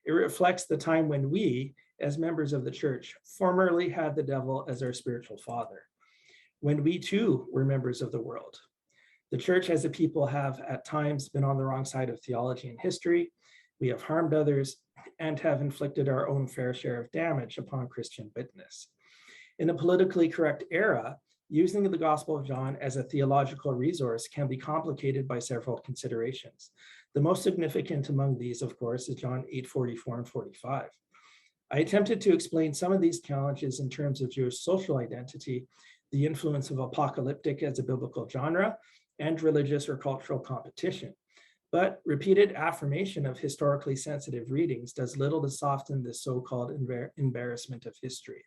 It reflects the time when we, as members of the church, formerly had the devil as our spiritual father, when we too were members of the world. The church as a people have at times been on the wrong side of theology and history. We have harmed others and have inflicted our own fair share of damage upon Christian witness. In a politically correct era, using the Gospel of John as a theological resource can be complicated by several considerations. The most significant among these, of course, is John 8:44 and 45. I attempted to explain some of these challenges in terms of Jewish social identity, the influence of apocalyptic as a biblical genre, and religious or cultural competition. But repeated affirmation of historically sensitive readings does little to soften this so-called embarrassment of history.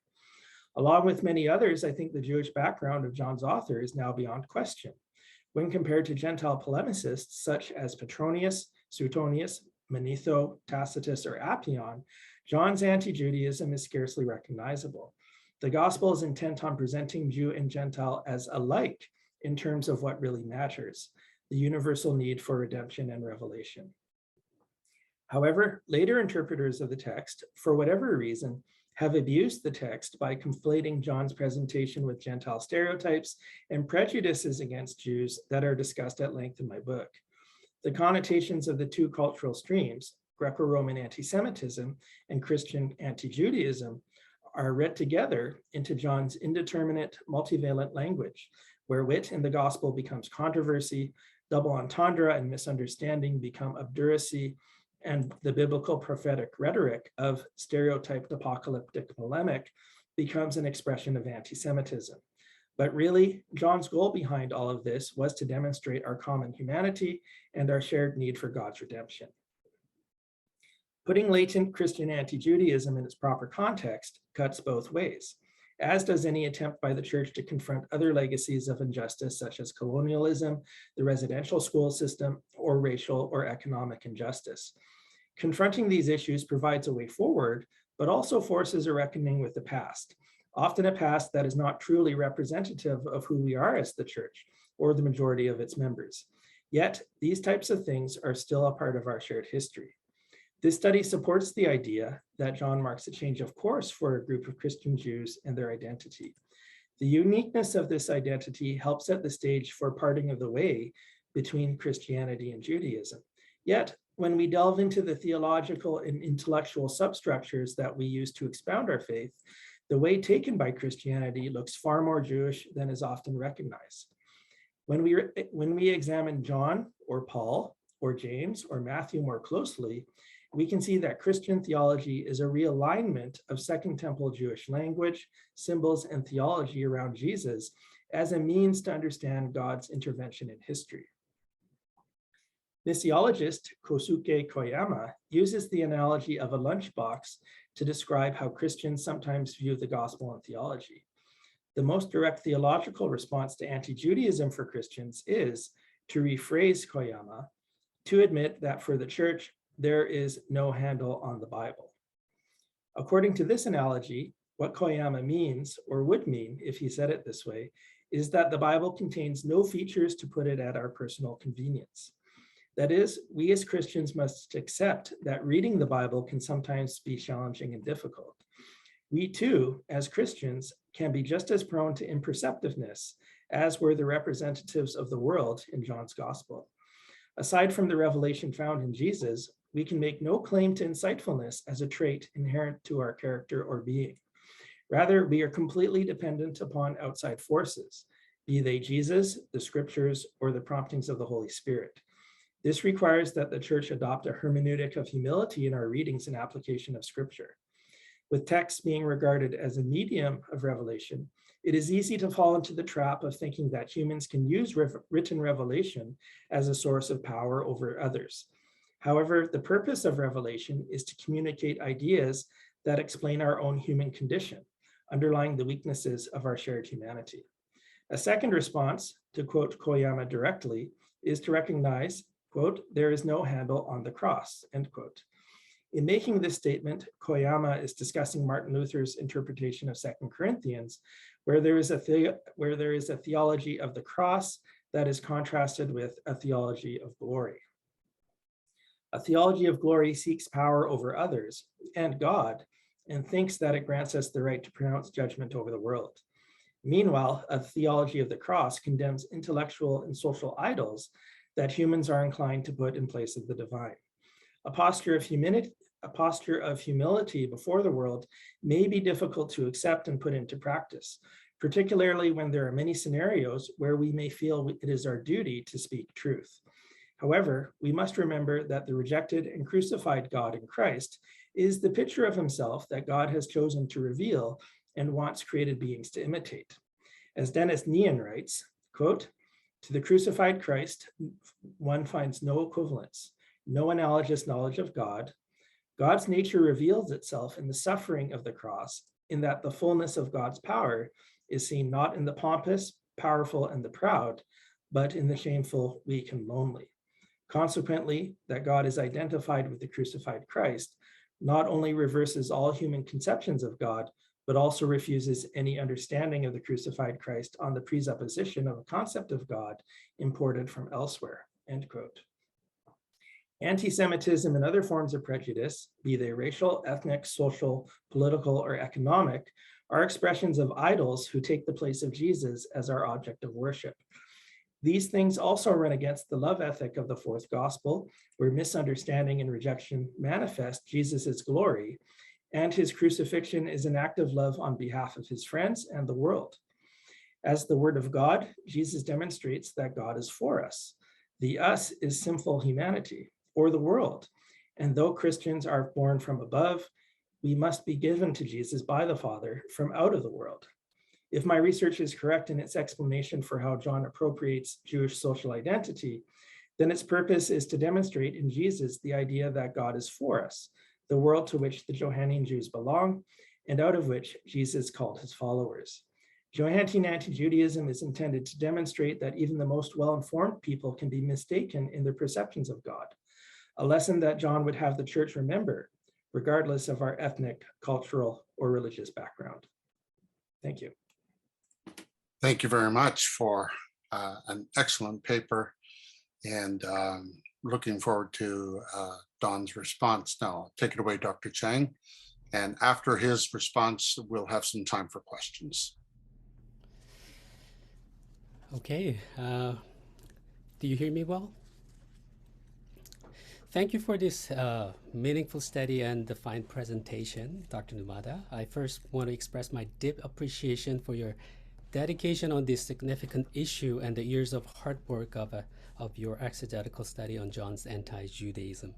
Along with many others, I think the Jewish background of John's author is now beyond question. When compared to Gentile polemicists such as Petronius, Suetonius, Manetho, Tacitus, or Appian, John's anti-Judaism is scarcely recognizable. The gospel is intent on presenting Jew and Gentile as alike in terms of what really matters, the universal need for redemption and revelation. However, later interpreters of the text, for whatever reason, have abused the text by conflating John's presentation with Gentile stereotypes and prejudices against Jews that are discussed at length in my book. The connotations of the two cultural streams, Greco-Roman anti-Semitism and Christian anti-Judaism, are read together into John's indeterminate multivalent language, where wit in the gospel becomes controversy, double entendre and misunderstanding become obduracy, and the biblical prophetic rhetoric of stereotyped apocalyptic polemic becomes an expression of anti-Semitism. But really, John's goal behind all of this was to demonstrate our common humanity and our shared need for God's redemption. Putting latent Christian anti-Judaism in its proper context cuts both ways, as does any attempt by the church to confront other legacies of injustice such as colonialism, the residential school system, or racial or economic injustice. Confronting these issues provides a way forward, but also forces a reckoning with the past, often a past that is not truly representative of who we are as the church or the majority of its members. Yet, these types of things are still a part of our shared history. This study supports the idea that John marks a change of course for a group of Christian Jews and their identity. The uniqueness of this identity helps set the stage for parting of the way between Christianity and Judaism. Yet, when we delve into the theological and intellectual substructures that we use to expound our faith, the way taken by Christianity looks far more Jewish than is often recognized. When we examine John or Paul or James or Matthew more closely, we can see that Christian theology is a realignment of Second Temple Jewish language, symbols, and theology around Jesus as a means to understand God's intervention in history. Missiologist Kosuke Koyama uses the analogy of a lunchbox to describe how Christians sometimes view the gospel and theology. The most direct theological response to anti-Judaism for Christians is, to rephrase Koyama, to admit that for the church, there is no handle on the Bible. According to this analogy, what Koyama means, or would mean if he said it this way, is that the Bible contains no features to put it at our personal convenience. That is, we as Christians must accept that reading the Bible can sometimes be challenging and difficult. We too, as Christians, can be just as prone to imperceptiveness as were the representatives of the world in John's gospel. Aside from the revelation found in Jesus, we can make no claim to insightfulness as a trait inherent to our character or being. Rather, we are completely dependent upon outside forces, be they Jesus, the scriptures, or the promptings of the Holy Spirit. This requires that the church adopt a hermeneutic of humility in our readings and application of scripture. With texts being regarded as a medium of revelation, it is easy to fall into the trap of thinking that humans can use written revelation as a source of power over others. However, the purpose of revelation is to communicate ideas that explain our own human condition, underlying the weaknesses of our shared humanity. A second response, to quote Koyama directly, is to recognize, quote, there is no handle on the cross, end quote. In making this statement, Koyama is discussing Martin Luther's interpretation of 2 Corinthians, where there is a theology of the cross that is contrasted with a theology of glory. A theology of glory seeks power over others and God, and thinks that it grants us the right to pronounce judgment over the world. Meanwhile, a theology of the cross condemns intellectual and social idols that humans are inclined to put in place of the divine. A posture of humility before the world may be difficult to accept and put into practice, particularly when there are many scenarios where we may feel it is our duty to speak truth. However, we must remember that the rejected and crucified God in Christ is the picture of himself that God has chosen to reveal and wants created beings to imitate. As Dennis Nean writes, quote, to the crucified Christ, one finds no equivalence, no analogous knowledge of God. God's nature reveals itself in the suffering of the cross, in that the fullness of God's power is seen not in the pompous, powerful, and the proud, but in the shameful, weak, and lonely. Consequently, that God is identified with the crucified Christ not only reverses all human conceptions of God, but also refuses any understanding of the crucified Christ on the presupposition of a concept of God imported from elsewhere, end quote. Anti-Semitism and other forms of prejudice, be they racial, ethnic, social, political, or economic, are expressions of idols who take the place of Jesus as our object of worship. These things also run against the love ethic of the fourth gospel, where misunderstanding and rejection manifest Jesus' glory, and his crucifixion is an act of love on behalf of his friends and the world. As the Word of God, Jesus demonstrates that God is for us. The us is sinful humanity, or the world. And though Christians are born from above, we must be given to Jesus by the Father from out of the world. If my research is correct in its explanation for how John appropriates Jewish social identity, then its purpose is to demonstrate in Jesus the idea that God is for us, the world to which the Johannine Jews belong, and out of which Jesus called his followers. Johannine anti-Judaism is intended to demonstrate that even the most well-informed people can be mistaken in their perceptions of God, a lesson that John would have the church remember, regardless of our ethnic, cultural, or religious background. Thank you. Thank you very much for an excellent paper, and looking forward to Don's response. Now, take it away, Dr. Chang. And after his response, we'll have some time for questions. Okay, do you hear me well? Thank you for this meaningful study and the fine presentation, Dr. Numada. I first want to express my deep appreciation for your dedication on this significant issue and the years of hard work of your exegetical study on John's anti-Judaism.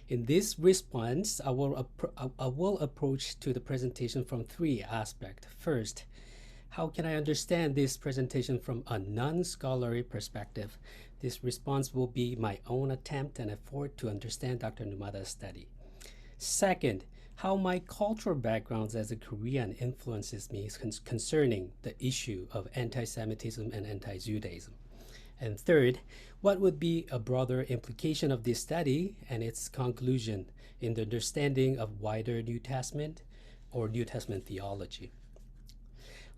In this response, I will approach to the presentation from three aspects. First, how can I understand this presentation from a non-scholarly perspective? This response will be my own attempt and effort to understand Dr. Numada's study. Second, how my cultural backgrounds as a Korean influences me concerning the issue of anti-Semitism and anti-Judaism. And third, what would be a broader implication of this study and its conclusion in the understanding of wider New Testament or New Testament theology?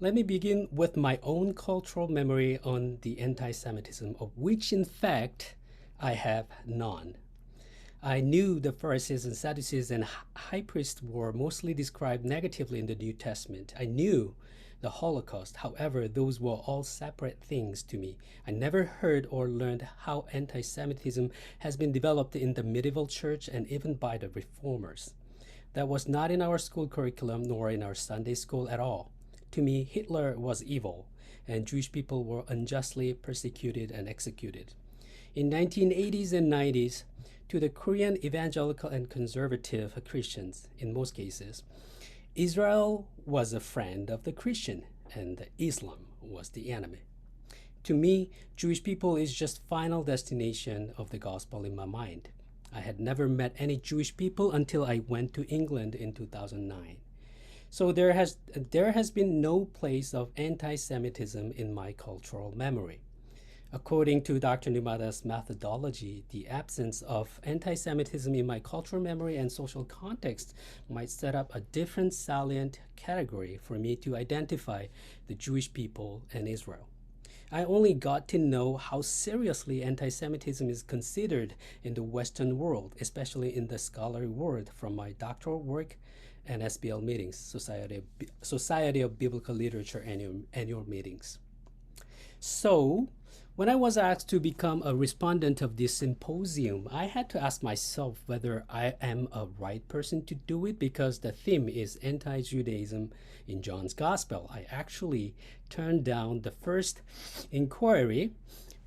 Let me begin with my own cultural memory on the anti-Semitism, of which in fact I have none. I knew the Pharisees and Sadducees and high priests were mostly described negatively in the New Testament. I knew the Holocaust. However, those were all separate things to me. I never heard or learned how anti-Semitism has been developed in the medieval church and even by the reformers. That was not in our school curriculum nor in our Sunday school at all. To me, Hitler was evil, and Jewish people were unjustly persecuted and executed. In 1980s and 90s, to the Korean evangelical and conservative Christians, in most cases, Israel was a friend of the Christian, and Islam was the enemy. To me, Jewish people is just final destination of the gospel in my mind. I had never met any Jewish people until I went to England in 2009. So there has been no place of anti-Semitism in my cultural memory. According to Dr. Numada's methodology, the absence of anti-Semitism in my cultural memory and social context might set up a different salient category for me to identify the Jewish people and Israel. I only got to know how seriously anti-Semitism is considered in the Western world, especially in the scholarly world, from my doctoral work and SBL meetings, Society of Biblical Literature annual meetings. So, when I was asked to become a respondent of this symposium, I had to ask myself whether I am a right person to do it, because the theme is anti-Judaism in John's Gospel. I actually turned down the first inquiry,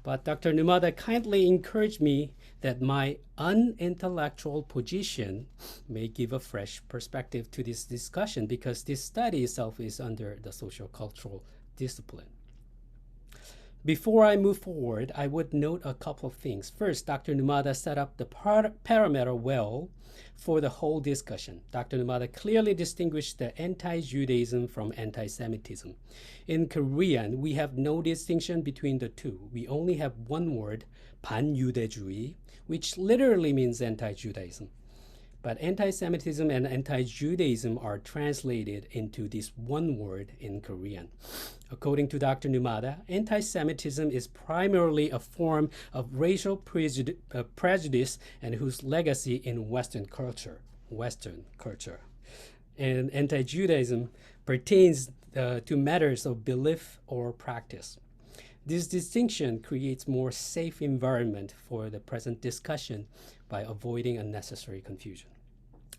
but Dr. Numada kindly encouraged me that my unintellectual position may give a fresh perspective to this discussion, because this study itself is under the sociocultural discipline. Before I move forward, I would note a couple of things. First, Dr. Numada set up the parameter well for the whole discussion. Dr. Numada clearly distinguished the anti-Judaism from anti-Semitism. In Korean, we have no distinction between the two. We only have one word, 반유대주의, which literally means anti-Judaism. But anti-Semitism and anti-Judaism are translated into this one word in Korean. According to Dr. Numada, anti-Semitism is primarily a form of racial prejudice and whose legacy in Western culture. And anti-Judaism pertains to matters of belief or practice. This distinction creates more safe environment for the present discussion by avoiding unnecessary confusion.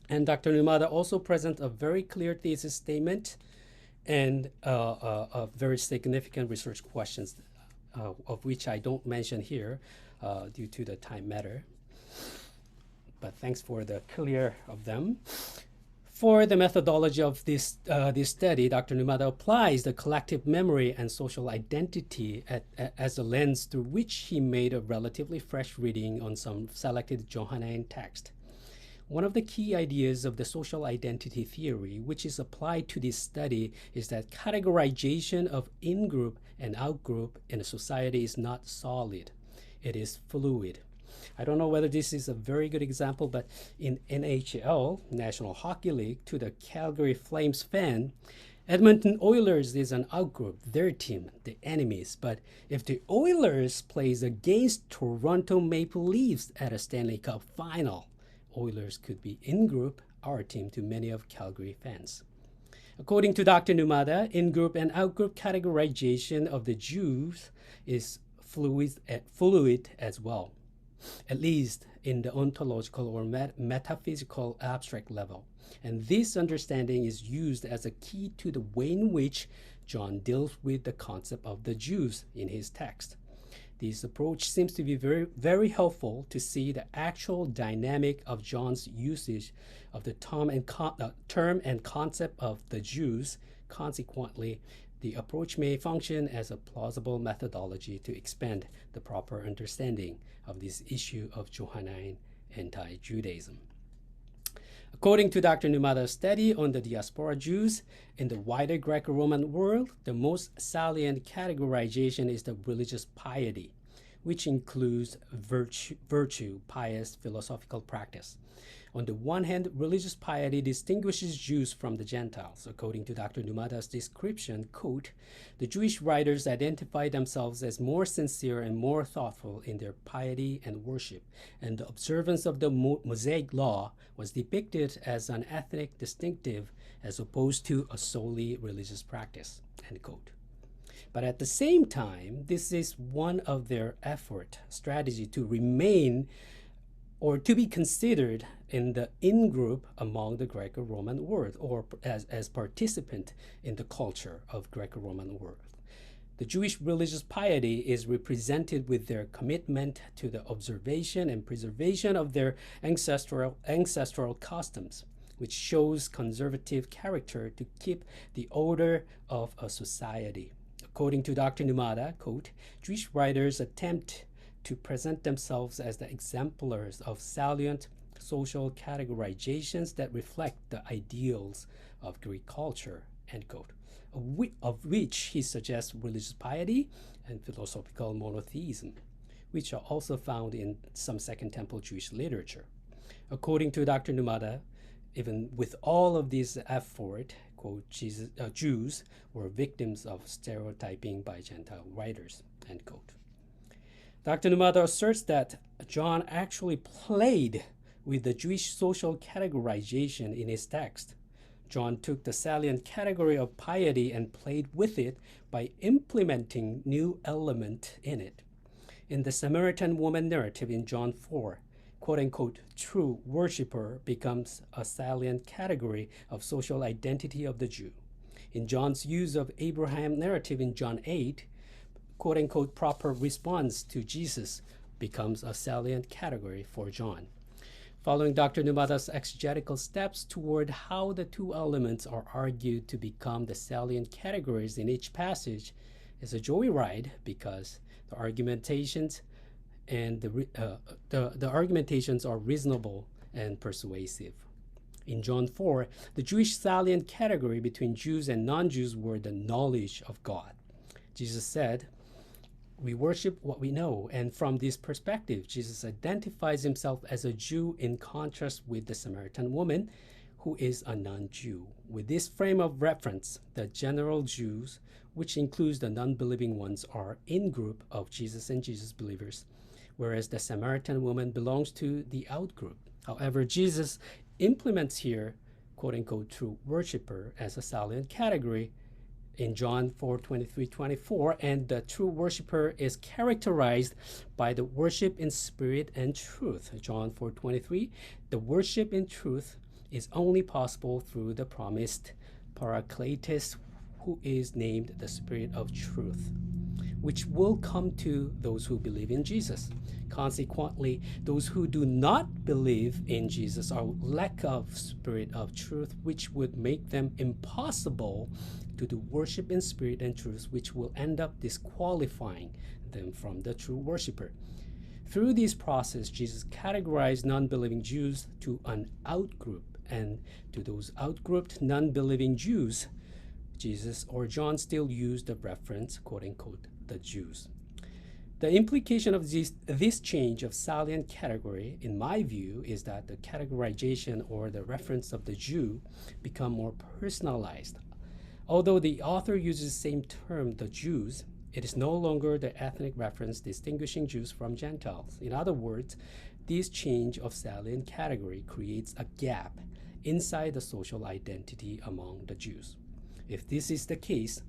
And Dr. Numada also presents a very clear thesis statement and very significant research questions, of which I don't mention here due to the time matter. But thanks for the clear of them. For the methodology of this study, Dr. Numada applies the collective memory and social identity as a lens through which he made a relatively fresh reading on some selected Johannine text. One of the key ideas of the social identity theory, which is applied to this study, is that categorization of in-group and out-group in a society is not solid. It is fluid. I don't know whether this is a very good example, but in NHL, National Hockey League, to the Calgary Flames fan, Edmonton Oilers is an outgroup, their team, the enemies. But if the Oilers plays against Toronto Maple Leafs at a Stanley Cup final, Oilers could be in-group, our team, to many of Calgary fans. According to Dr. Numada, in-group and out-group categorization of the Jews is fluid as well, at least in the ontological or metaphysical abstract level. And this understanding is used as a key to the way in which John deals with the concept of the Jews in his text. This approach seems to be very, very helpful to see the actual dynamic of John's usage of the term and concept of the Jews. Consequently, the approach may function as a plausible methodology to expand the proper understanding of this issue of Johannine anti-Judaism. According to Dr. Numada's study on the diaspora Jews in the wider Greco-Roman world, the most salient categorization is the religious piety, which includes virtue, pious philosophical practice. On the one hand, religious piety distinguishes Jews from the Gentiles. According to Dr. Numada's description, quote, the Jewish writers identify themselves as more sincere and more thoughtful in their piety and worship, and the observance of the Mosaic law was depicted as an ethnic distinctive as opposed to a solely religious practice, end quote. But at the same time, this is one of their strategy to remain or to be considered in the in-group among the Greco-Roman world, or as participant in the culture of Greco-Roman world. The Jewish religious piety is represented with their commitment to the observation and preservation of their ancestral customs, which shows conservative character to keep the order of a society. According to Dr. Numada, quote, Jewish writers attempt to present themselves as the exemplars of salient social categorizations that reflect the ideals of Greek culture, end quote, of which he suggests religious piety and philosophical monotheism, which are also found in some Second Temple Jewish literature. According to Dr. Numada, even with all of these effort, quote, Jews were victims of stereotyping by Gentile writers, end quote. Dr. Numada asserts that John actually played with the Jewish social categorization in his text. John took the salient category of piety and played with it by implementing new element in it. In the Samaritan woman narrative in John 4, quote-unquote, true worshiper becomes a salient category of social identity of the Jew. In John's use of Abraham narrative in John 8, quote-unquote, proper response to Jesus becomes a salient category for John. Following Dr. Numada's exegetical steps toward how the two elements are argued to become the salient categories in each passage, is a joyride because the argumentations and the argumentations are reasonable and persuasive. In John 4, the Jewish salient category between Jews and non-Jews were the knowledge of God. Jesus said, "We worship what we know," and from this perspective, Jesus identifies himself as a Jew in contrast with the Samaritan woman, who is a non-Jew. With this frame of reference, the general Jews, which includes the non-believing ones, are in group of Jesus and Jesus believers, whereas the Samaritan woman belongs to the out group. However, Jesus implements here, quote-unquote, true worshiper as a salient category in John 4:23-24, and the true worshiper is characterized by the worship in spirit and truth. John 4:23, the worship in truth is only possible through the promised Parakletos, who is named the Spirit of Truth, which will come to those who believe in Jesus. Consequently, those who do not believe in Jesus are lack of Spirit of Truth, which would make them impossible to do worship in spirit and truth, which will end up disqualifying them from the true worshiper. Through this process, Jesus categorized non-believing Jews to an out-group, and to those out-grouped non-believing Jews, Jesus or John still used the reference, quote-unquote, the Jews. The implication of this change of salient category, in my view, is that the categorization or the reference of the Jew become more personalized. Although the author uses the same term, the Jews, it is no longer the ethnic reference distinguishing Jews from Gentiles. In other words, this change of salient category creates a gap inside the social identity among the Jews. If this is the case,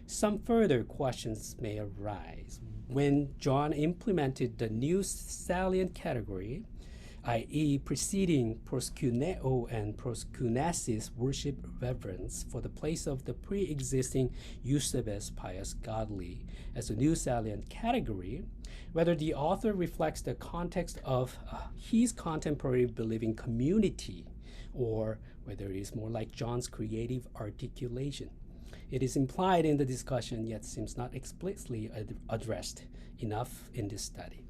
some further questions may arise. When John implemented the new salient category, i.e. preceding proskuneo and proskunesis worship reverence for the place of the pre-existing Eusebes pious godly as a new salient category, whether the author reflects the context of his contemporary believing community or whether it is more like John's creative articulation. It is implied in the discussion, yet seems not explicitly addressed enough in this study.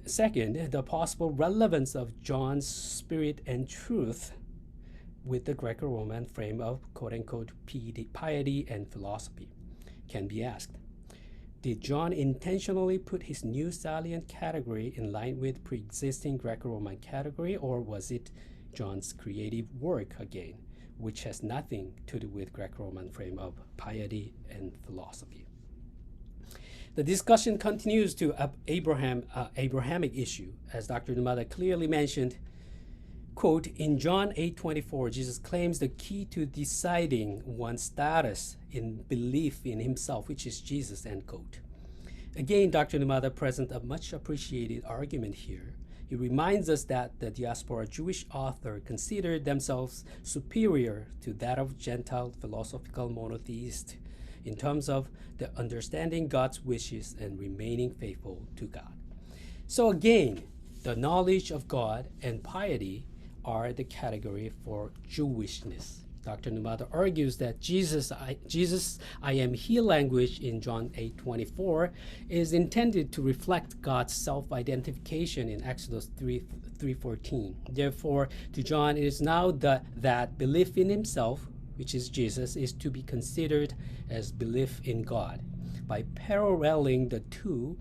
Second, the possible relevance of John's spirit and truth with the Greco-Roman frame of quote-unquote piety and philosophy can be asked. Did John intentionally put his new salient category in line with pre-existing Greco-Roman category, or was it John's creative work again, which has nothing to do with Greco-Roman frame of piety and philosophy? The discussion continues to Abrahamic issue, as Dr. Numada clearly mentioned. Quote, in John 8:24, Jesus claims the key to deciding one's status in belief in himself, which is Jesus, end quote. Again, Dr. Numada presents a much appreciated argument here. He reminds us that the diaspora Jewish author considered themselves superior to that of Gentile philosophical monotheists in terms of the understanding God's wishes and remaining faithful to God. So again, the knowledge of God and piety are the category for Jewishness. Dr. Numada argues that Jesus, I am he language in John 8:24 is intended to reflect God's self-identification in Exodus 3:14. Therefore, to John, it is now that belief in himself, which is Jesus, is to be considered as belief in God. By paralleling the two,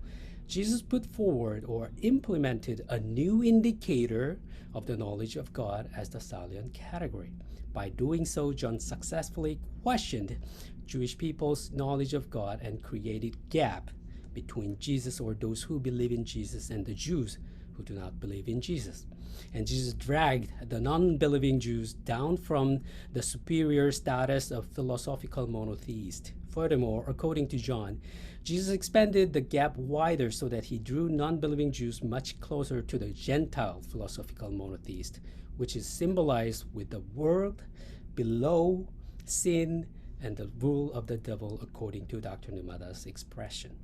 Jesus put forward or implemented a new indicator of the knowledge of God as the salient category. By doing so, John successfully questioned Jewish people's knowledge of God and created gap between Jesus or those who believe in Jesus and the Jews who do not believe in Jesus. And Jesus dragged the non-believing Jews down from the superior status of philosophical monotheist. Furthermore, according to John, Jesus expanded the gap wider so that he drew non-believing Jews much closer to the Gentile philosophical monotheist, which is symbolized with the world below sin and the rule of the devil, according to Dr. Numada's expression.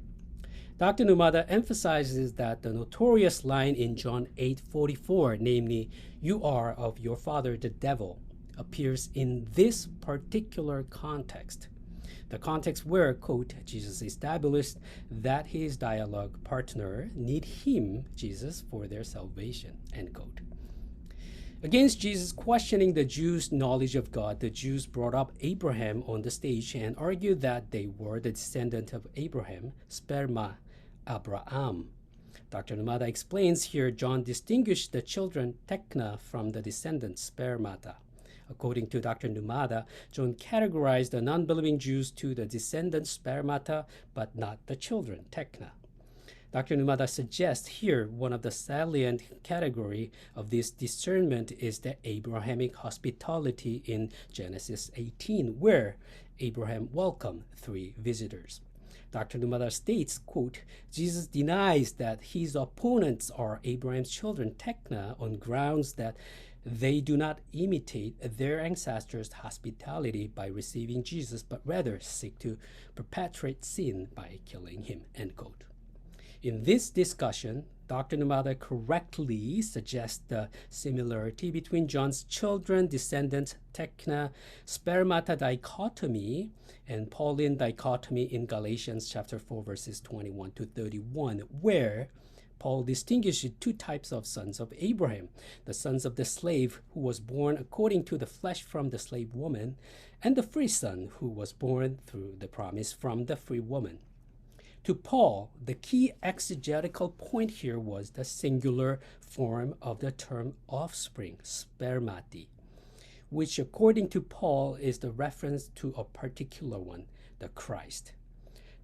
Dr. Numada emphasizes that the notorious line in John 8:44, namely, "You are of your father the devil," appears in this particular context. The context where, quote, Jesus established that his dialogue partner need him, Jesus, for their salvation, end quote. Against Jesus questioning the Jews' knowledge of God, the Jews brought up Abraham on the stage and argued that they were the descendant of Abraham, sperma Abraham. Dr. Numada explains here John distinguished the children tekna from the descendants spermata. According to Dr. Numada, John categorized the non-believing Jews to the descendants spermata, but not the children tekna. Dr. Numada suggests here one of the salient category of this discernment is the Abrahamic hospitality in Genesis 18, where Abraham welcomed 3 visitors. Dr. Numada states, quote, Jesus denies that his opponents are Abraham's children, tekna, on grounds that they do not imitate their ancestors' hospitality by receiving Jesus, but rather seek to perpetrate sin by killing him, end quote. In this discussion, Dr. Numada correctly suggests the similarity between John's children, descendants, tekna, spermata dichotomy, and Pauline dichotomy in Galatians chapter 4, verses 21 to 31, where Paul distinguishes 2 types of sons of Abraham, the sons of the slave who was born according to the flesh from the slave woman, and the free son who was born through the promise from the free woman. To Paul, the key exegetical point here was the singular form of the term offspring, spermati, which according to Paul is the reference to a particular one, the Christ.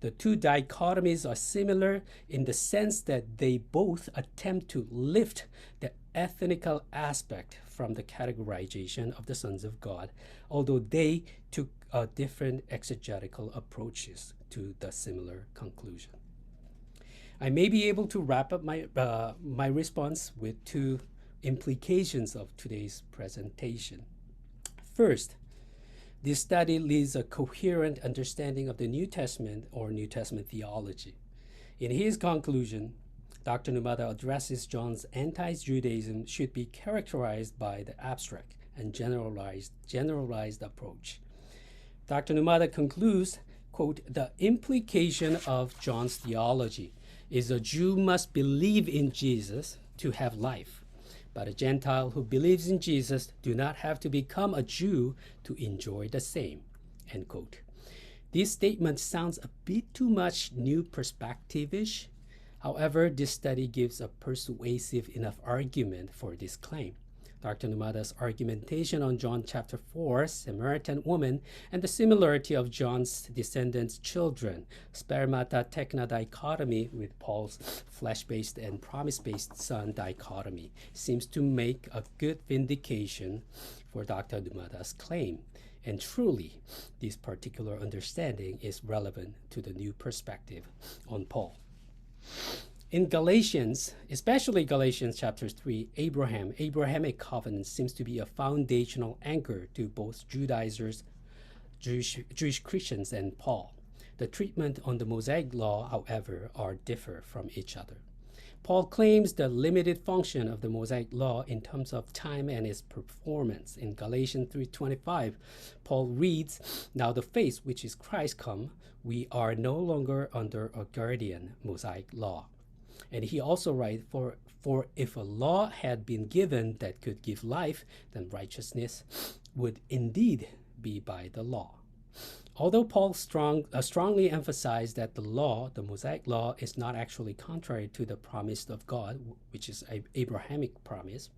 The 2 dichotomies are similar in the sense that they both attempt to lift the ethnical aspect from the categorization of the sons of God, although they took different exegetical approaches to the similar conclusion. I may be able to wrap up my response with 2 implications of today's presentation. First, this study leads a coherent understanding of the New Testament or New Testament theology. In his conclusion, Dr. Numada addresses John's anti-Judaism should be characterized by the abstract and generalized approach. Dr. Numada concludes, quote, the implication of John's theology is a Jew must believe in Jesus to have life, but a Gentile who believes in Jesus do not have to become a Jew to enjoy the same, end quote. This statement sounds a bit too much new perspective-ish. However, this study gives a persuasive enough argument for this claim. Dr. Numada's argumentation on John chapter 4, Samaritan woman, and the similarity of John's descendants' children, spermata tekna dichotomy with Paul's flesh-based and promise-based son dichotomy, seems to make a good vindication for Dr. Numada's claim. And truly, this particular understanding is relevant to the new perspective on Paul. In Galatians, especially Galatians chapter 3, Abrahamic covenant seems to be a foundational anchor to both Judaizers, Jewish Christians, and Paul. The treatment on the Mosaic law, however, differ from each other. Paul claims the limited function of the Mosaic law in terms of time and its performance. In Galatians 3:25, Paul reads, now the faith which is Christ come, we are no longer under a guardian Mosaic law. And he also writes, for if a law had been given that could give life, then righteousness would indeed be by the law. Although Paul strongly emphasized that the law, the Mosaic law, is not actually contrary to the promise of God, which is an Abrahamic promise,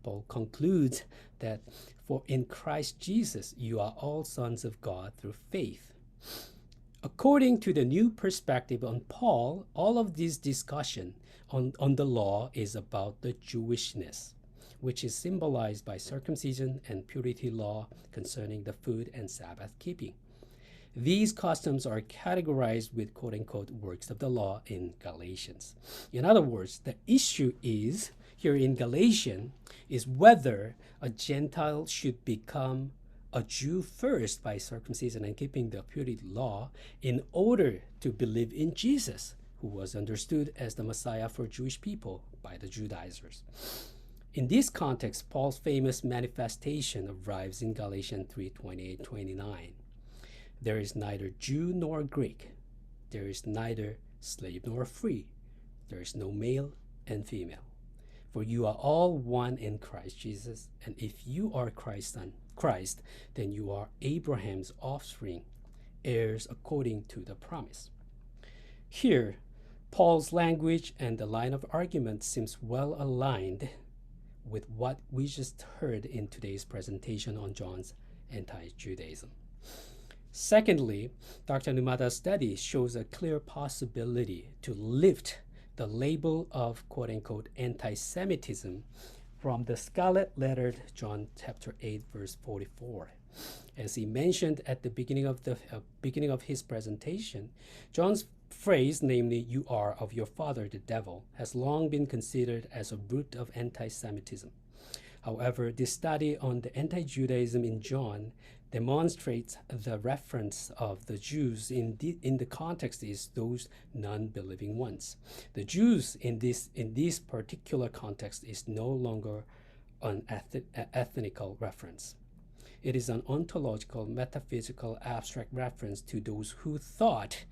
Paul concludes that for in Christ Jesus you are all sons of God through faith. According to the new perspective on Paul, all of this discussion on the law is about the Jewishness, which is symbolized by circumcision and purity law concerning the food and Sabbath keeping. These customs are categorized with quote-unquote works of the law in Galatians. In other words, the issue is, here in Galatians, is whether a Gentile should become a Jew first by circumcision and keeping the purity law in order to believe in Jesus, who was understood as the Messiah for Jewish people by the Judaizers. In this context, Paul's famous manifestation arrives in Galatians 3:28-29. There is neither Jew nor Greek. There is neither slave nor free. There is no male and female. For you are all one in Christ Jesus. And if you are Christ, then you are Abraham's offspring, heirs according to the promise. Here, Paul's language and the line of argument seems well aligned with what we just heard in today's presentation on John's anti-Judaism. Secondly, Dr. Numada's study shows a clear possibility to lift the label of quote-unquote anti-Semitism from the scarlet-lettered John chapter 8, verse 44. As he mentioned at the beginning of his presentation, John's phrase, namely, "you are of your father the devil," has long been considered as a root of anti-Semitism. However, this study on the anti-Judaism in John demonstrates the reference of the Jews in the context is those non-believing ones. The Jews in this particular context is no longer an ethnical reference. It is an ontological, metaphysical, abstract reference to those who thought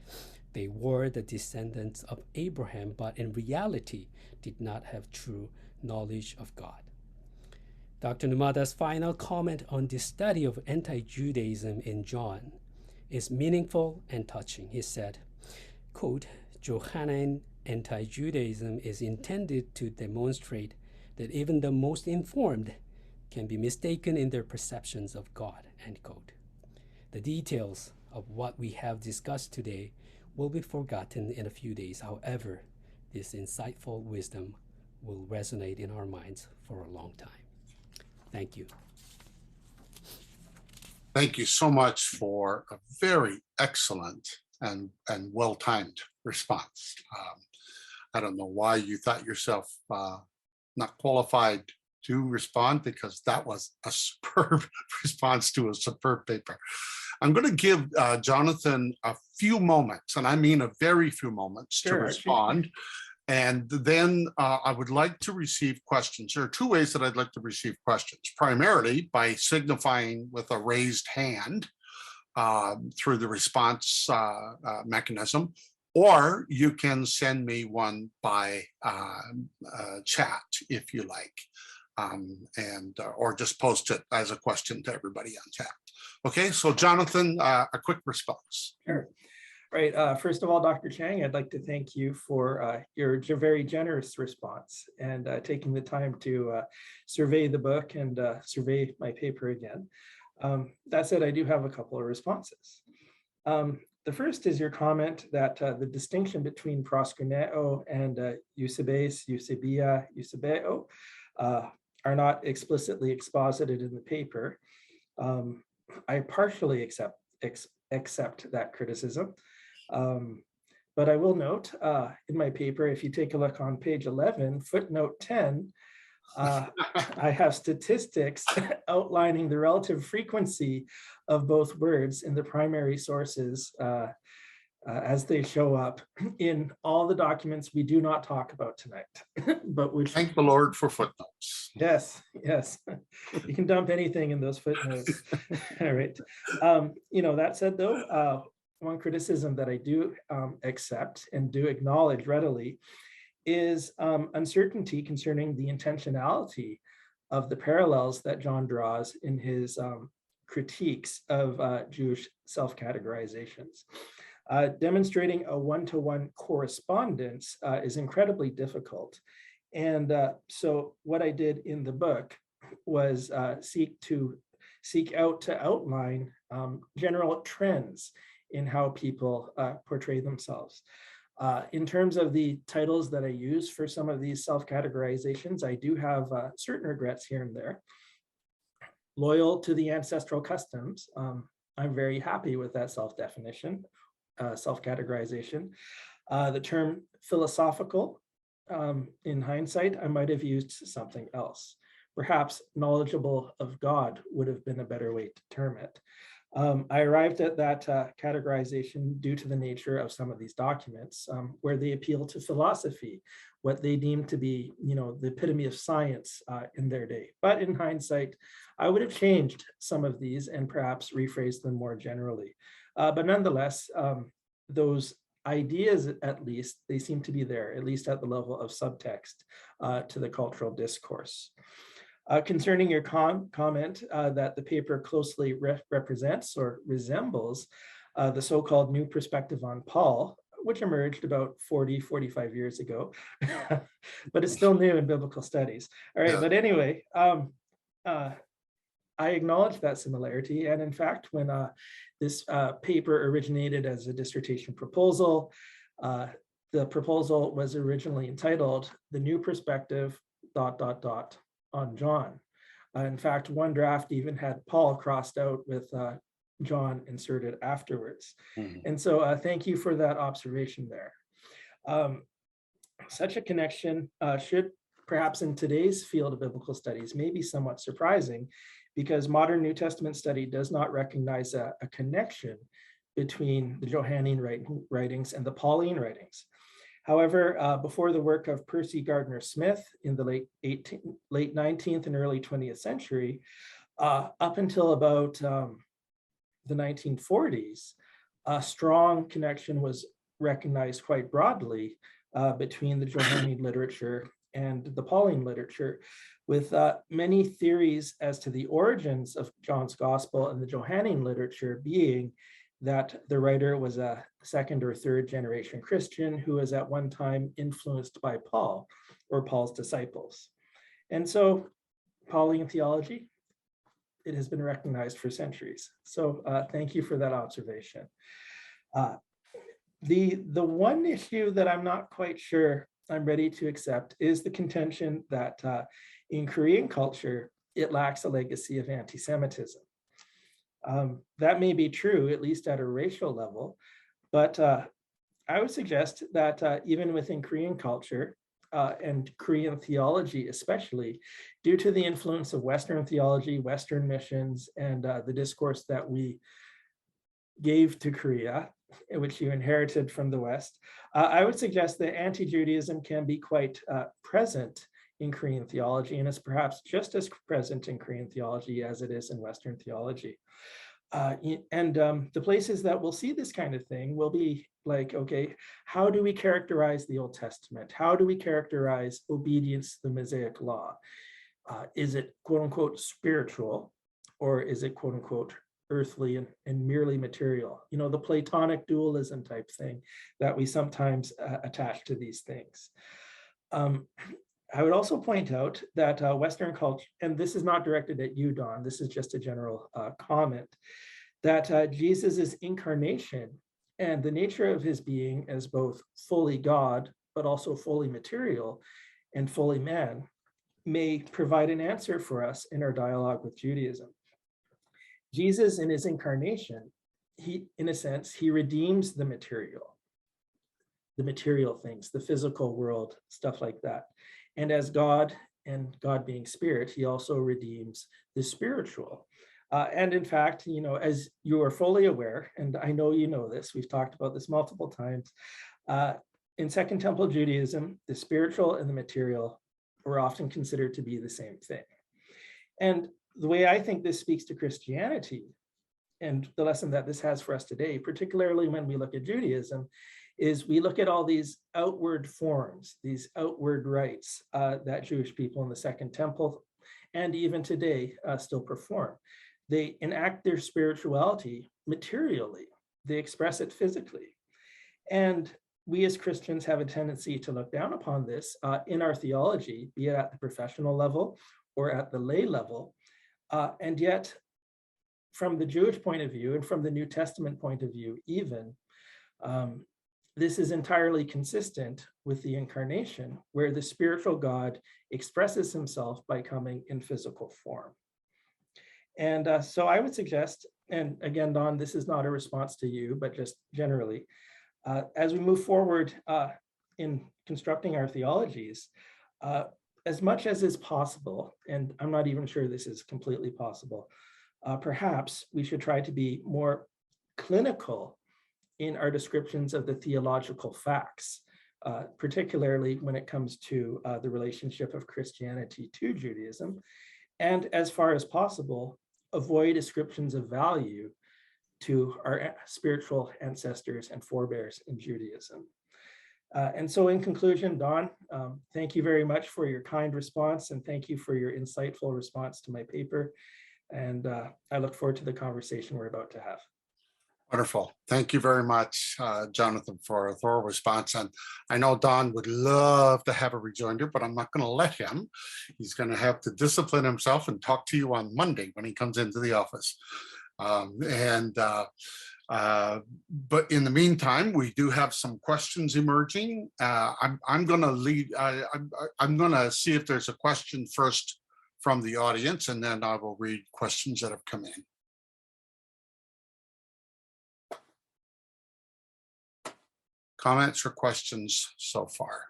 they were the descendants of Abraham, but in reality did not have true knowledge of God. Dr. Numada's final comment on the study of anti-Judaism in John is meaningful and touching. He said, quote, "Johannine anti-Judaism is intended to demonstrate that even the most informed can be mistaken in their perceptions of God," end quote. The details of what we have discussed today will be forgotten in a few days. However, this insightful wisdom will resonate in our minds for a long time. Thank you. Thank you so much for a very excellent and well-timed response. I don't know why you thought yourself not qualified to respond, because that was a superb response to a superb paper. I'm going to give Jonathan a few moments, and I mean a very few moments, to respond. And then I would like to receive questions. There are two ways that I'd like to receive questions, primarily by signifying with a raised hand through the response mechanism, or you can send me one by chat if you like, or just post it as a question to everybody on chat. Okay, so Jonathan, a quick response. Sure. Right. First of all, Dr. Chang, I'd like to thank you for your very generous response and taking the time to survey the book and survey my paper again. That said, I do have a couple of responses. The first is your comment that the distinction between proskuneo and eusebes, eusebia, eusebeo are not explicitly exposited in the paper. I partially accept that criticism. But I will note in my paper, if you take a look on page 11, footnote 10, I have statistics outlining the relative frequency of both words in the primary sources as they show up in all the documents we do not talk about tonight, but which— Thank the Lord for footnotes. Yes, yes. You can dump anything in those footnotes. All right. That said, though, one criticism that I do accept and do acknowledge readily is uncertainty concerning the intentionality of the parallels that John draws in his critiques of Jewish self-categorizations. Demonstrating a one-to-one correspondence is incredibly difficult. And so what I did in the book was seek out to outline general trends in how people portray themselves. In terms of the titles that I use for some of these self-categorizations, I do have certain regrets here and there. Loyal to the ancestral customs, I'm very happy with that self-definition, self-categorization. The term philosophical, in hindsight, I might have used something else. Perhaps knowledgeable of God would have been a better way to term it. I arrived at that categorization due to the nature of some of these documents, where they appeal to philosophy, what they deem to be, the epitome of science in their day. But in hindsight, I would have changed some of these and perhaps rephrased them more generally. But nonetheless, those ideas, at least, they seem to be there, at least at the level of subtext to the cultural discourse. Concerning your comment that the paper closely represents or resembles the so-called new perspective on Paul, which emerged about 45 years ago, but it's still new in biblical studies. All right, but anyway, I acknowledge that similarity. And in fact, when this paper originated as a dissertation proposal, the proposal was originally entitled "The New Perspective ... on John." In fact, one draft even had Paul crossed out with John inserted afterwards. And so thank you for that observation there. Such a connection should, perhaps in today's field of biblical studies, may be somewhat surprising, because modern New Testament study does not recognize a connection between the Johannine writings and the Pauline writings. However, before the work of Percy Gardner Smith in the late 19th and early 20th century, up until about the 1940s, a strong connection was recognized quite broadly between the Johannine literature and the Pauline literature, with many theories as to the origins of John's Gospel and the Johannine literature being that the writer was a second or third generation Christian who was at one time influenced by Paul or Paul's disciples. And so Pauline theology, it has been recognized for centuries. So thank you for that observation. The one issue that I'm not quite sure I'm ready to accept is the contention that in Korean culture, it lacks a legacy of anti-Semitism. That may be true, at least at a racial level, but I would suggest that even within Korean culture and Korean theology especially, due to the influence of Western theology, Western missions, and the discourse that we gave to Korea, which you inherited from the West, I would suggest that anti-Judaism can be quite present in Korean theology, and is perhaps just as present in Korean theology as it is in Western theology. The places that we'll see this kind of thing will be like, okay, how do we characterize the Old Testament? How do we characterize obedience to the Mosaic law? Is it quote unquote spiritual, or is it quote unquote earthly and merely material? You know, the Platonic dualism type thing that we sometimes attach to these things. I would also point out that Western culture, and this is not directed at you, Don, this is just a general comment, that Jesus's incarnation and the nature of his being as both fully God, but also fully material and fully man, may provide an answer for us in our dialogue with Judaism. Jesus, in his incarnation, he, in a sense, he redeems the material things, the physical world, stuff like that. And as God, and God being spirit, he also redeems the spiritual. And in fact, you know, as you are fully aware, and I know you know this, we've talked about this multiple times, in Second Temple Judaism, the spiritual and the material were often considered to be the same thing. And the way I think this speaks to Christianity, and the lesson that this has for us today, particularly when we look at Judaism, is we look at all these outward forms, these outward rites that Jewish people in the Second Temple and even today still perform. They enact their spirituality materially. They express it physically. And we as Christians have a tendency to look down upon this in our theology, be it at the professional level or at the lay level. And yet, from the Jewish point of view and from the New Testament point of view even, this is entirely consistent with the incarnation, where the spiritual God expresses himself by coming in physical form. And so I would suggest, and again, Don, this is not a response to you, but just generally, as we move forward in constructing our theologies, as much as is possible, and I'm not even sure this is completely possible, perhaps we should try to be more clinical in our descriptions of the theological facts, particularly when it comes to the relationship of Christianity to Judaism, and as far as possible, avoid ascriptions of value to our spiritual ancestors and forebears in Judaism. And so in conclusion, Don, thank you very much for your kind response, and thank you for your insightful response to my paper. And I look forward to the conversation we're about to have. Wonderful. Thank you very much, Jonathan, for a thorough response. And I know Don would love to have a rejoinder, but I'm not going to let him. He's going to have to discipline himself and talk to you on Monday when he comes into the office. But in the meantime, we do have some questions emerging. I'm going to lead. I'm going to see if there's a question first from the audience, and then I will read questions that have come in. Comments or questions so far?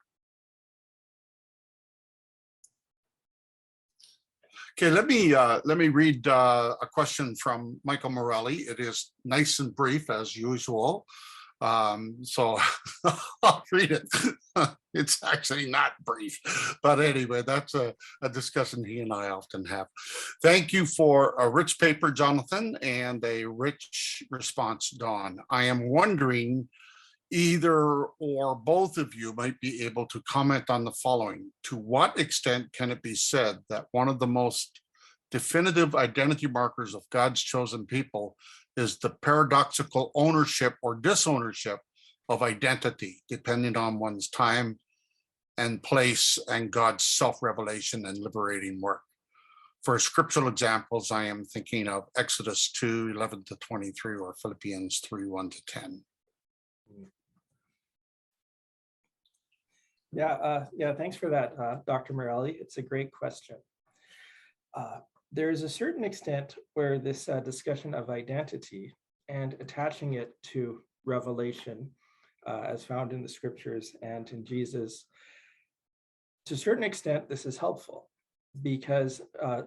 Okay, let me read a question from Michael Morelli. It is nice and brief as usual, so I'll read it. It's actually not brief, but anyway, that's a discussion he and I often have. Thank you for a rich paper, Jonathan, and a rich response, Dawn. I am wondering, either or both of you might be able to comment on the following. To what extent can it be said that one of the most definitive identity markers of God's chosen people is the paradoxical ownership or disownership of identity, depending on one's time and place and God's self-revelation and liberating work? For scriptural examples, I am thinking of Exodus 2:11-23 or Philippians 3:1-10. Yeah, thanks for that, Dr. Morelli. It's a great question. There is a certain extent where this discussion of identity and attaching it to revelation, as found in the scriptures and in Jesus, to a certain extent, this is helpful because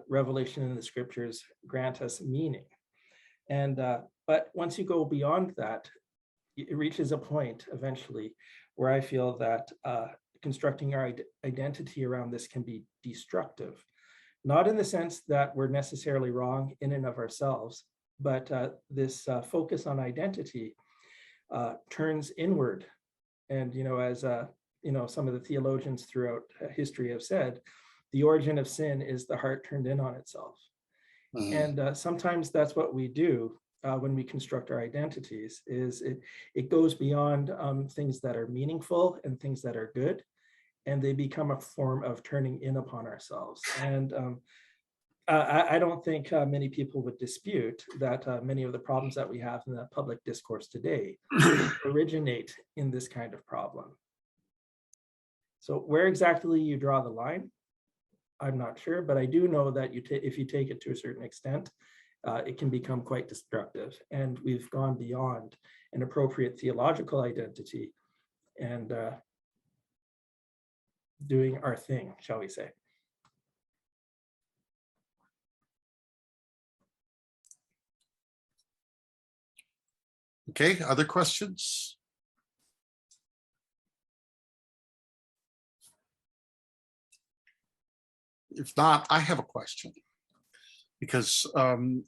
revelation in the scriptures grant us meaning. And but once you go beyond that, it reaches a point eventually where I feel that constructing our identity around this can be destructive, not in the sense that we're necessarily wrong in and of ourselves, but this focus on identity turns inward. And, as some of the theologians throughout history have said, the origin of sin is the heart turned in on itself. Mm-hmm. And sometimes that's what we do when we construct our identities, is it goes beyond things that are meaningful and things that are good, and they become a form of turning in upon ourselves. And I don't think many people would dispute that many of the problems that we have in the public discourse today originate in this kind of problem. So where exactly you draw the line, I'm not sure, but I do know that if you take it to a certain extent, it can become quite destructive. And we've gone beyond an appropriate theological identity and doing our thing, shall we say. Okay, other questions? If not, I have a question, because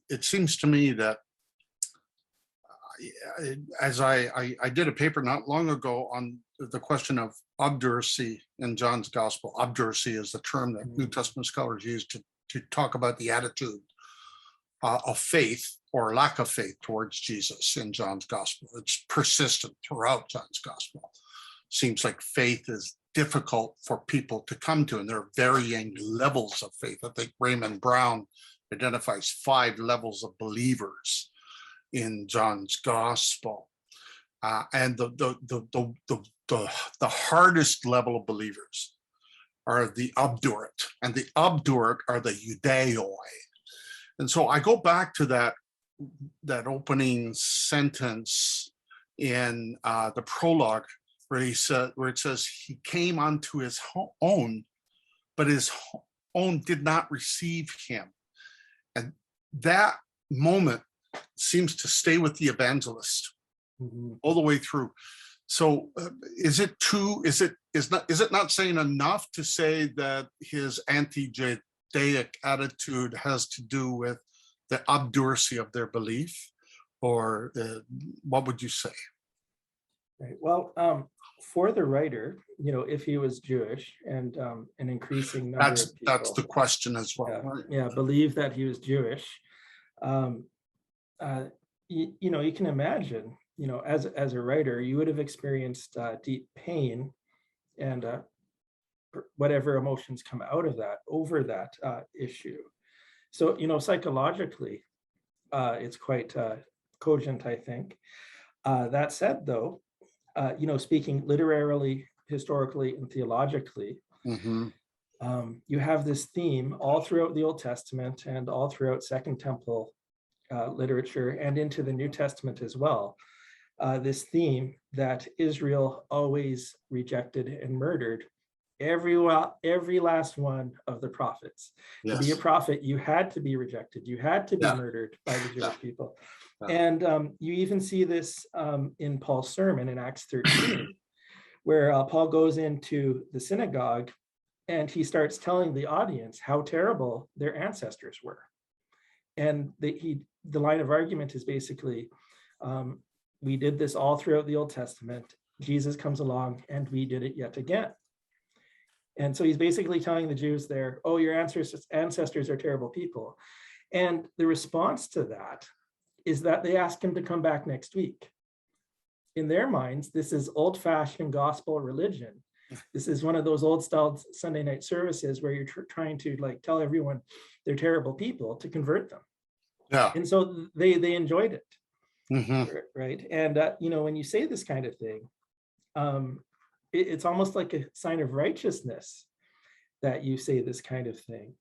it seems to me that as I did a paper not long ago on the question of obduracy in John's gospel. Obduracy is the term that New Testament scholars use to talk about the attitude of faith or lack of faith towards Jesus in John's gospel. It's persistent throughout John's gospel. Seems like faith is difficult for people to come to, and there are varying levels of faith. I think Raymond Brown identifies 5 levels of believers in John's gospel, and the hardest level of believers are the obdurate, and the obdurate are the Judaoi. And so I go back to that opening sentence in the prologue where it says he came unto his own, but his own did not receive him. And that moment seems to stay with the evangelist all the way through. So is it not saying enough to say that his anti-Judaic attitude has to do with the obduracy of their belief? or what would you say? Right. Well, for the writer, if he was Jewish and an increasing number of people, That's the question as well. Right? Yeah, believe that he was Jewish. You can imagine, as a writer, you would have experienced deep pain and whatever emotions come out of that over that issue. So, psychologically, it's quite cogent, I think. That said, though, speaking literarily, historically, and theologically, you have this theme all throughout the Old Testament and all throughout Second Temple literature and into the New Testament as well. This theme that Israel always rejected and murdered every last one of the prophets. Yes. To be a prophet, you had to be rejected. You had to be murdered by the Jewish people. And you even see this in Paul's sermon in Acts 13, where Paul goes into the synagogue and he starts telling the audience how terrible their ancestors were. And the line of argument is basically, we did this all throughout the Old Testament. Jesus comes along and we did it yet again. And so he's basically telling the Jews there, oh, your ancestors are terrible people. And the response to that is that they ask him to come back next week. In their minds, this is old-fashioned gospel religion. This is one of those old-style Sunday night services where you're trying to tell everyone they're terrible people to convert them. Yeah. And so they enjoyed it, right? And when you say this kind of thing, it's almost like a sign of righteousness that you say this kind of thing.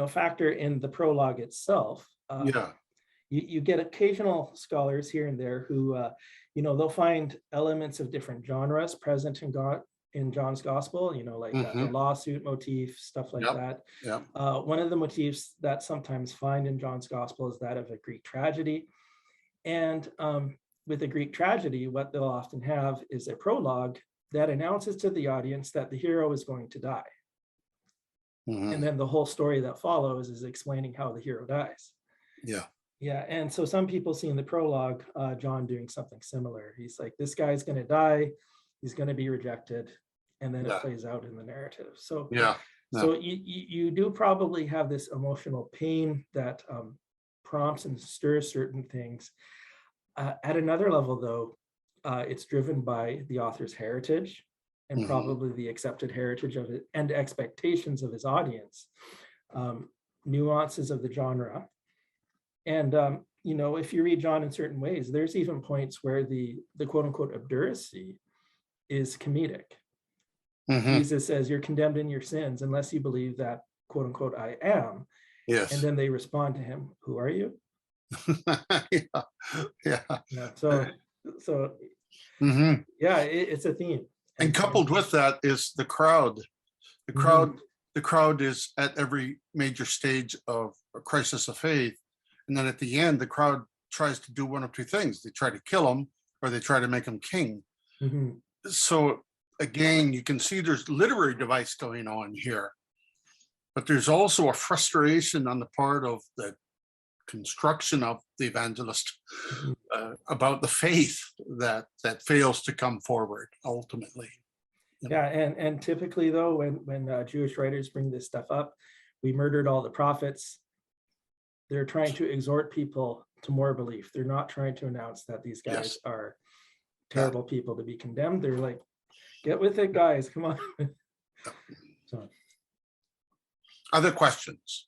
Factor in the prologue itself. You get occasional scholars here and there who, they'll find elements of different genres present in John's gospel, the lawsuit motif, stuff like that. One of the motifs that sometimes find in John's gospel is that of a Greek tragedy. And with a Greek tragedy, what they'll often have is a prologue that announces to the audience that the hero is going to die. And then the whole story that follows is explaining how the hero dies. Yeah, and so some people see in the prologue John doing something similar. He's like, this guy's going to die, he's going to be rejected, and then it plays out in the narrative. So so you do probably have this emotional pain that prompts and stirs certain things. At another level, though, it's driven by the author's heritage and probably the accepted heritage of it and expectations of his audience, nuances of the genre. And, if you read John in certain ways, there's even points where the quote unquote obduracy is comedic. Jesus says, you're condemned in your sins unless you believe that quote unquote I am. Yes. And then they respond to him, who are you? So it's a theme. And coupled with that is the crowd. The crowd is at every major stage of a crisis of faith. And then at the end, the crowd tries to do one of two things. They try to kill him or they try to make him king. So again, you can see there's literary device going on here, but there's also a frustration on the part of the construction of the evangelist about the faith that fails to come forward ultimately. And typically though, when Jewish writers bring this stuff up, we murdered all the prophets. They're trying to exhort people to more belief. They're not trying to announce that these guys are terrible people to be condemned. They're like, get with it, guys, come on. So. Other questions?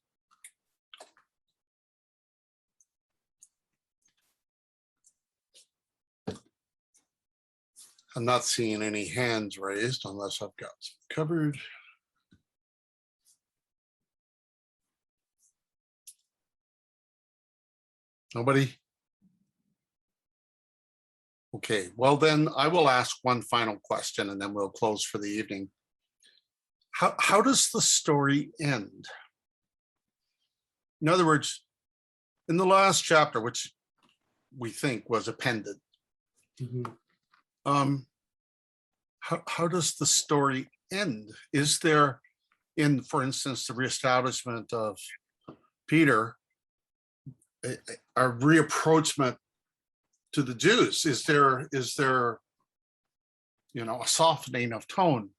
I'm not seeing any hands raised unless I've got some covered. Nobody? Okay, well then I will ask one final question and then we'll close for the evening. How does the story end? In other words, in the last chapter, which we think was appended, how does the story end? Is there, for instance, the reestablishment of Peter, a reapproachment to the Jews? Is there a softening of tone?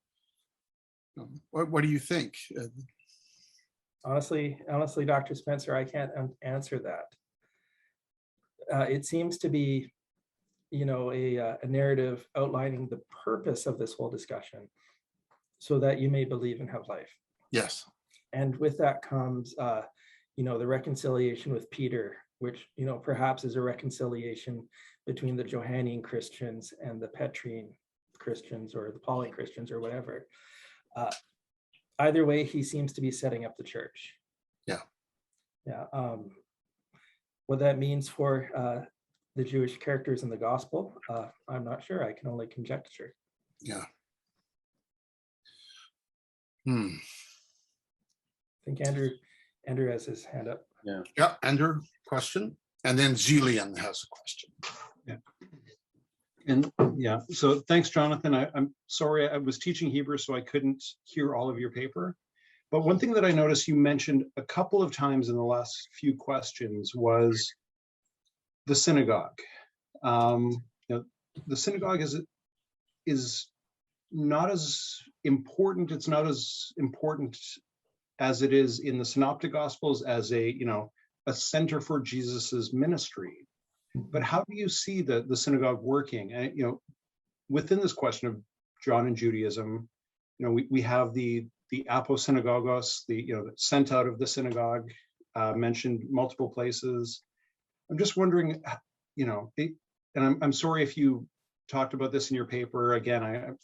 What do you think? Honestly, Dr. Spencer, I can't answer that. It seems to be, a narrative outlining the purpose of this whole discussion, so that you may believe and have life. Yes. And with that comes, the reconciliation with Peter, which, perhaps is a reconciliation between the Johannine Christians and the Petrine Christians, or the Pauline Christians, or whatever. Either way, he seems to be setting up the church. Yeah. Yeah. What that means for the Jewish characters in the gospel, I'm not sure. I can only conjecture. Yeah. I think Andrew has his hand up. Yeah. Yeah, Andrew, question? And then Jillian has a question. Yeah. And yeah, so thanks, Jonathan. I'm sorry, I was teaching Hebrew, so I couldn't hear all of your paper. But one thing that I noticed you mentioned a couple of times in the last few questions was the synagogue. The synagogue is not as important. It's not as important as it is in the Synoptic Gospels as a center for Jesus's ministry. But how do you see the synagogue working? And within this question of John and Judaism, we have the aposynagogos, sent out of the synagogue, mentioned multiple places. I'm just wondering, and I'm sorry if you talked about this in your paper. Again,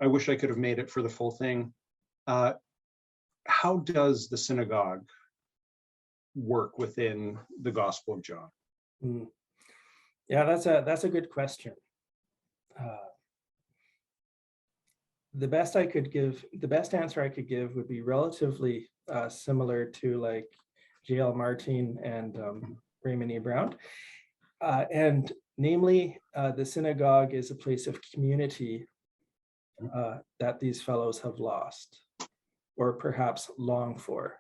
I wish I could have made it for the full thing. How does the synagogue work within the Gospel of John? Yeah, that's a good question. The best answer I could give would be relatively similar to like J.L. Martin and Raymond E. Brown. And namely, the synagogue is a place of community that these fellows have lost, or perhaps long for.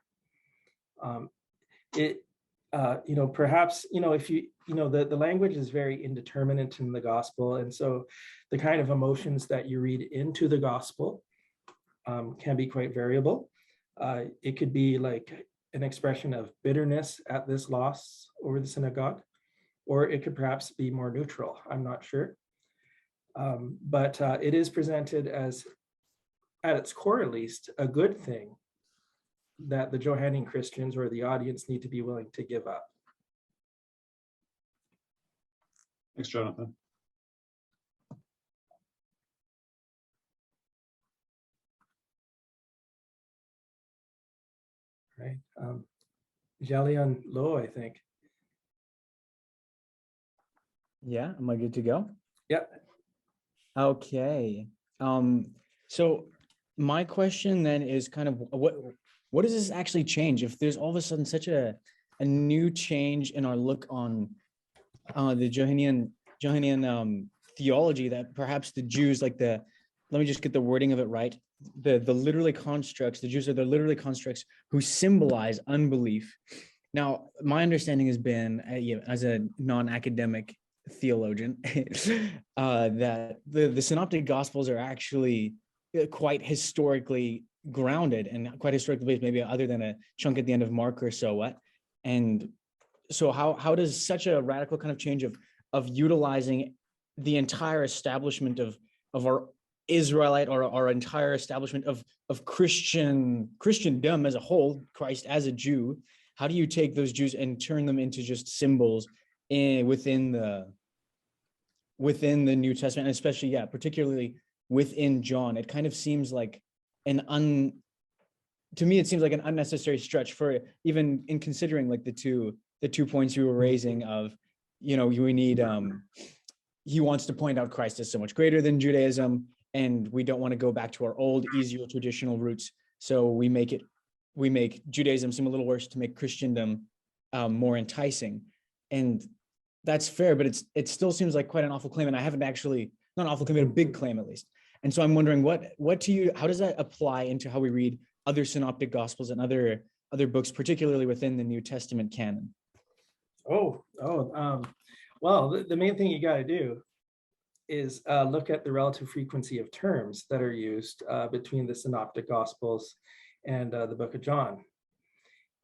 Perhaps, if the language is very indeterminate in the gospel. And so the kind of emotions that you read into the gospel can be quite variable. It could be like an expression of bitterness at this loss over the synagogue, or it could perhaps be more neutral. I'm not sure. But it is presented as, at its core at least, a good thing that the Johannine Christians or the audience need to be willing to give up. Thanks, Jonathan. Right. Jalian Low, I think. Yeah, am I good to go? Yep. Okay. So my question then is kind of what does this actually change if there's all of a sudden such a new change in our look on the Johannine theology, that perhaps the Jews, let me just get the wording of it right, the literally constructs, the Jews are the literally constructs who symbolize unbelief. Now, my understanding has been, as a non-academic theologian, that the Synoptic Gospels are actually quite historically grounded and quite historically based, maybe other than a chunk at the end of Mark or so what. And so how does such a radical kind of change of utilizing the entire establishment of our Israelite, or our entire establishment of Christendom as a whole, Christ as a Jew, how do you take those Jews and turn them into just symbols within the New Testament, and especially, particularly within John? It kind of seems like to me, it seems like an unnecessary stretch, for even in considering like the two points you were raising of, we need, he wants to point out Christ as so much greater than Judaism, and we don't want to go back to our old, easier traditional roots. So we make Judaism seem a little worse to make Christendom more enticing. And that's fair, but it still seems like quite an awful claim. And I haven't actually, not an awful claim, but a big claim at least. And so I'm wondering how does that apply into how we read other synoptic gospels and other books, particularly within the New Testament canon? Well, the main thing you got to do is look at the relative frequency of terms that are used between the Synoptic Gospels and the Book of John.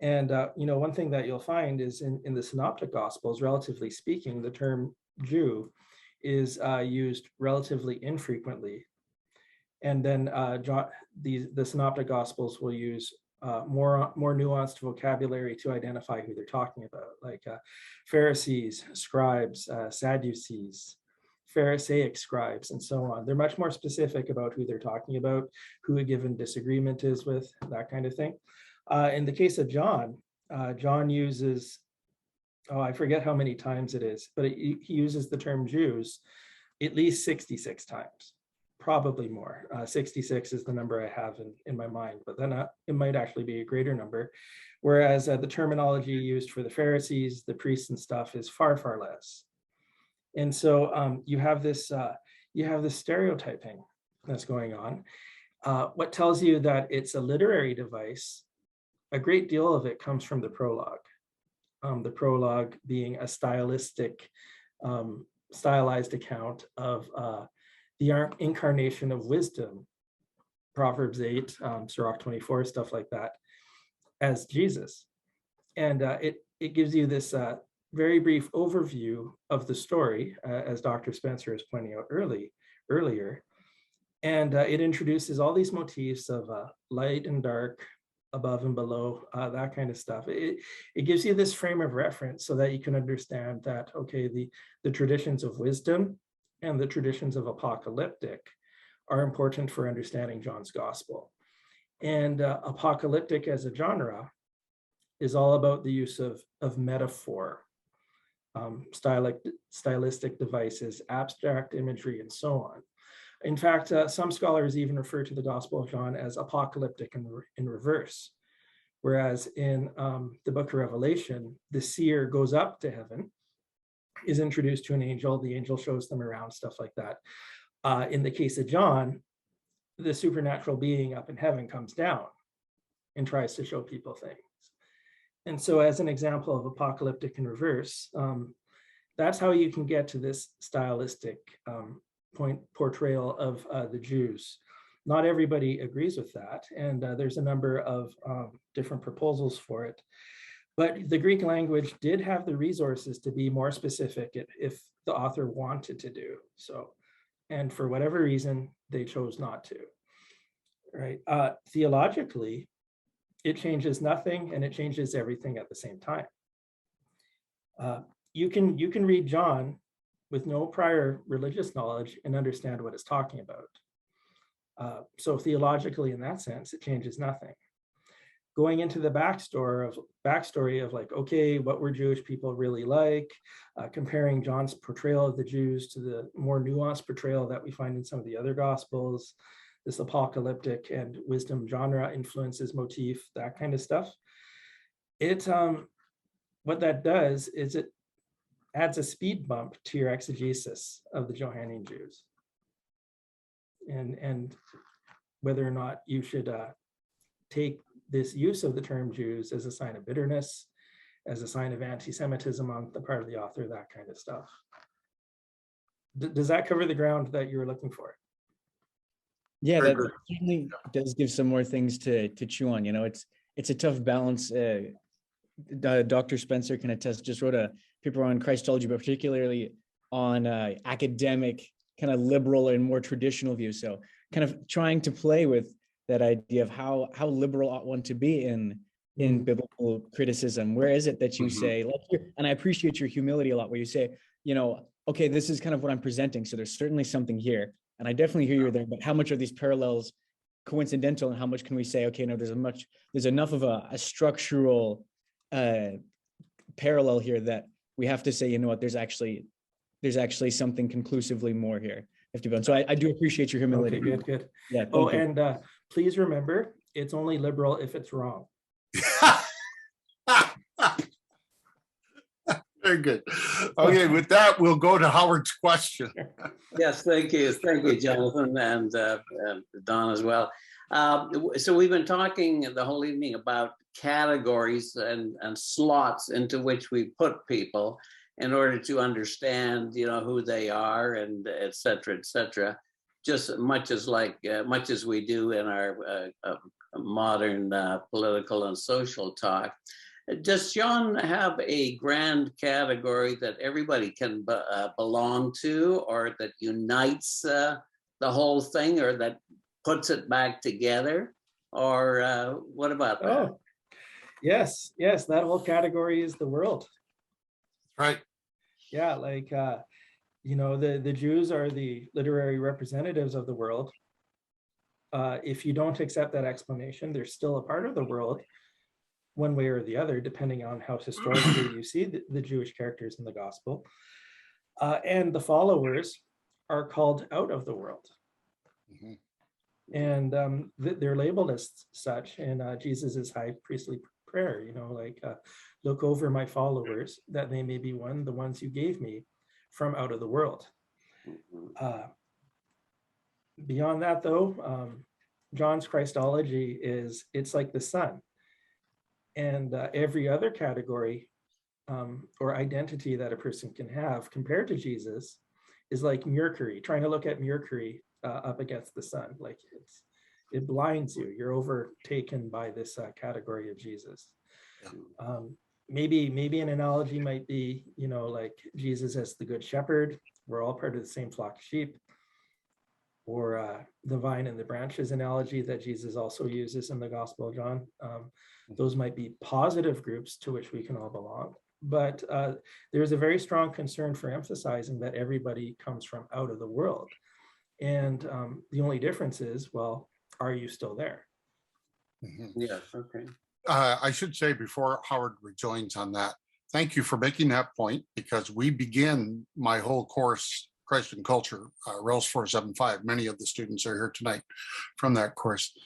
And one thing that you'll find is in the Synoptic Gospels, relatively speaking, the term Jew is used relatively infrequently. And then the Synoptic Gospels will use more nuanced vocabulary to identify who they're talking about, like Pharisees, scribes, Sadducees, Pharisaic scribes, and so on. They're much more specific about who they're talking about, who a given disagreement is with, that kind of thing. In the case of John, John uses, I forget how many times it is, but he uses the term Jews at least 66 times, probably more. 66 is the number I have in my mind, but then it might actually be a greater number. Whereas the terminology used for the Pharisees, the priests and stuff is far, far less. And so you have this stereotyping that's going on. What tells you that it's a literary device, a great deal of it comes from the prologue. The prologue being a stylized account of the incarnation of wisdom, Proverbs 8, Sirach 24, stuff like that, as Jesus. And it gives you this very brief overview of the story, as Dr. Spencer is pointing out earlier. And it introduces all these motifs of light and dark, above and below, that kind of stuff. It gives you this frame of reference so that you can understand that, okay, the traditions of wisdom and the traditions of apocalyptic are important for understanding John's gospel. And apocalyptic as a genre is all about the use of metaphor, stylistic devices, abstract imagery, and so on. In fact, some scholars even refer to the Gospel of John as apocalyptic in reverse, whereas in the book of Revelation, the seer goes up to heaven, is introduced to an angel, the angel shows them around, stuff like that. In the case of John, the supernatural being up in heaven comes down and tries to show people things. And so as an example of apocalyptic in reverse, that's how you can get to this stylistic portrayal of the Jews. Not everybody agrees with that, and there's a number of different proposals for it. But the Greek language did have the resources to be more specific if the author wanted to do so. And for whatever reason, they chose not to. Right? Theologically, it changes nothing and it changes everything at the same time. You can read John with no prior religious knowledge and understand what it's talking about. So theologically, in that sense, it changes nothing. Going into the backstory of like, okay, what were Jewish people really like? Comparing John's portrayal of the Jews to the more nuanced portrayal that we find in some of the other Gospels, this apocalyptic and wisdom genre influences motif, that kind of stuff. What that does is it adds a speed bump to your exegesis of the Johannine Jews, and whether or not you should take this use of the term Jews as a sign of bitterness, as a sign of anti-Semitism on the part of the author, that kind of stuff. Does that cover the ground that you were looking for? Yeah, that certainly does give some more things to chew on. You know, it's a tough balance. Dr. Spencer can attest, just wrote a paper on Christology, but particularly on academic, kind of liberal and more traditional views. So kind of trying to play with that idea of how liberal ought one to be in biblical criticism. Where is it that you say, like, and I appreciate your humility a lot, where you say, you know, okay, this is kind of what I'm presenting, so there's certainly something here, and I definitely hear you there, but how much are these parallels coincidental, and how much can we say, okay, no, there's enough of a structural parallel here that we have to say, you know what, there's actually something conclusively more here. So I do appreciate your humility. Okay, good. Yeah. Oh, you. And please remember, it's only liberal if it's wrong. Very good. Okay, with that, we'll go to Howard's question. Yes, thank you, Jonathan, and Don as well. So we've been talking the whole evening about categories and slots into which we put people in order to understand, who they are, and et cetera, just much as we do in our modern political and social talk. Does John have a grand category that everybody can belong to, or that unites the whole thing, or that puts it back together? Or what about that? Oh, yes, that whole category is the world. Right. Yeah, like, the Jews are the literary representatives of the world. If you don't accept that explanation, they're still a part of the world, one way or the other, depending on how historically you see the Jewish characters in the gospel. And the followers are called out of the world. Mhm. And they're labeled as such in Jesus's high priestly prayer, look over my followers that they may be one, the ones you gave me from out of the world. Beyond that, though, John's Christology it's like the sun. And every other category or identity that a person can have compared to Jesus is like Mercury, trying to look at Mercury up against the sun. Like it blinds you. You're overtaken by this category of Jesus. Yeah. Maybe an analogy might be, like Jesus as the good shepherd. We're all part of the same flock of sheep. Or the vine and the branches analogy that Jesus also uses in the Gospel of John. Those might be positive groups to which we can all belong. But there's a very strong concern for emphasizing that everybody comes from out of the world. And the only difference is, well, are you still there? Mhm. Yeah, okay. I should say, before Howard rejoins on that, thank you for making that point, because we begin my whole course, Christ and Culture, Rails 475. Many of the students are here tonight from that course,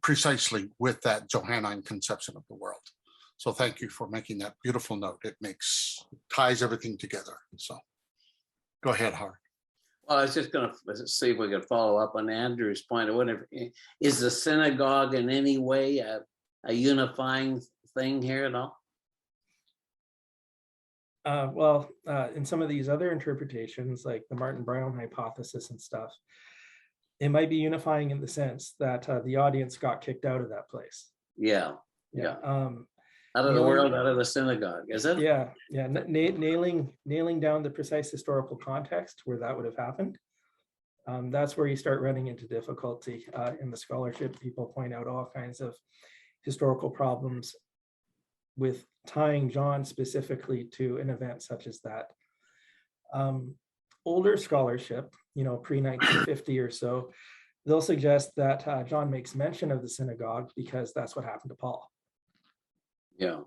precisely with that Johannine conception of the world. So thank you for making that beautiful note. It ties everything together. So go ahead, Howard. Well, I was just going to see if we could follow up on Andrew's point. I wonder, is the synagogue in any way a unifying thing here at all? In some of these other interpretations, like the Martin Brown hypothesis and stuff, it might be unifying in the sense that the audience got kicked out of that place. Yeah. Out of the Nailing- world, out of the synagogue, is it? Yeah. Nailing down the precise historical context where that would have happened. That's where you start running into difficulty in the scholarship. People point out all kinds of historical problems with tying John specifically to an event such as that. Older scholarship, pre-1950 or so, they'll suggest that John makes mention of the synagogue because that's what happened to Paul. Yeah.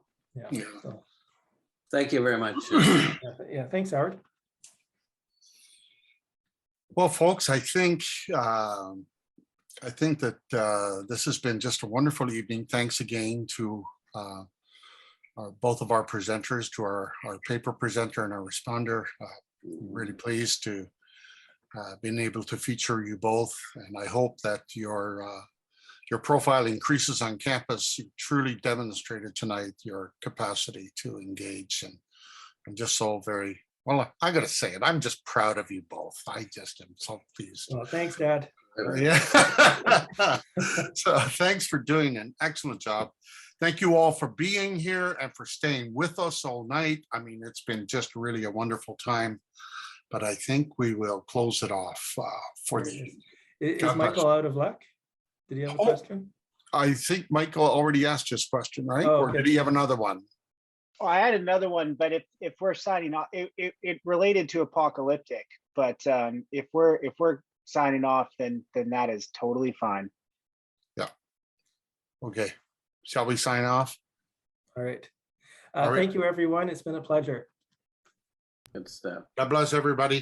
So, Thank you very much. yeah, thanks, Howard. Well, folks, I think that this has been just a wonderful evening. Thanks again to both of our presenters, to our paper presenter and our responder. Really pleased to being able to feature you both, and I hope that your profile increases on campus. You truly demonstrated tonight your capacity to engage, and I'm just so very, well, I gotta say it, I'm just proud of you both. I just am so pleased. Well, thanks, Dad. Yeah. So thanks for doing an excellent job. Thank you all for being here and for staying with us all night. I mean, it's been just really a wonderful time, but I think we will close it off for the evening. Is Michael out of luck? Did he have a question? I think Michael already asked his question, right? Oh, Or okay. did he have another one? Oh, I had another one, but if we're signing off, it related to apocalyptic. But if we're signing off, then that is totally fine. Yeah. Okay. Shall we sign off? All right. All right. Thank you, everyone. It's been a pleasure. Good stuff. God bless everybody.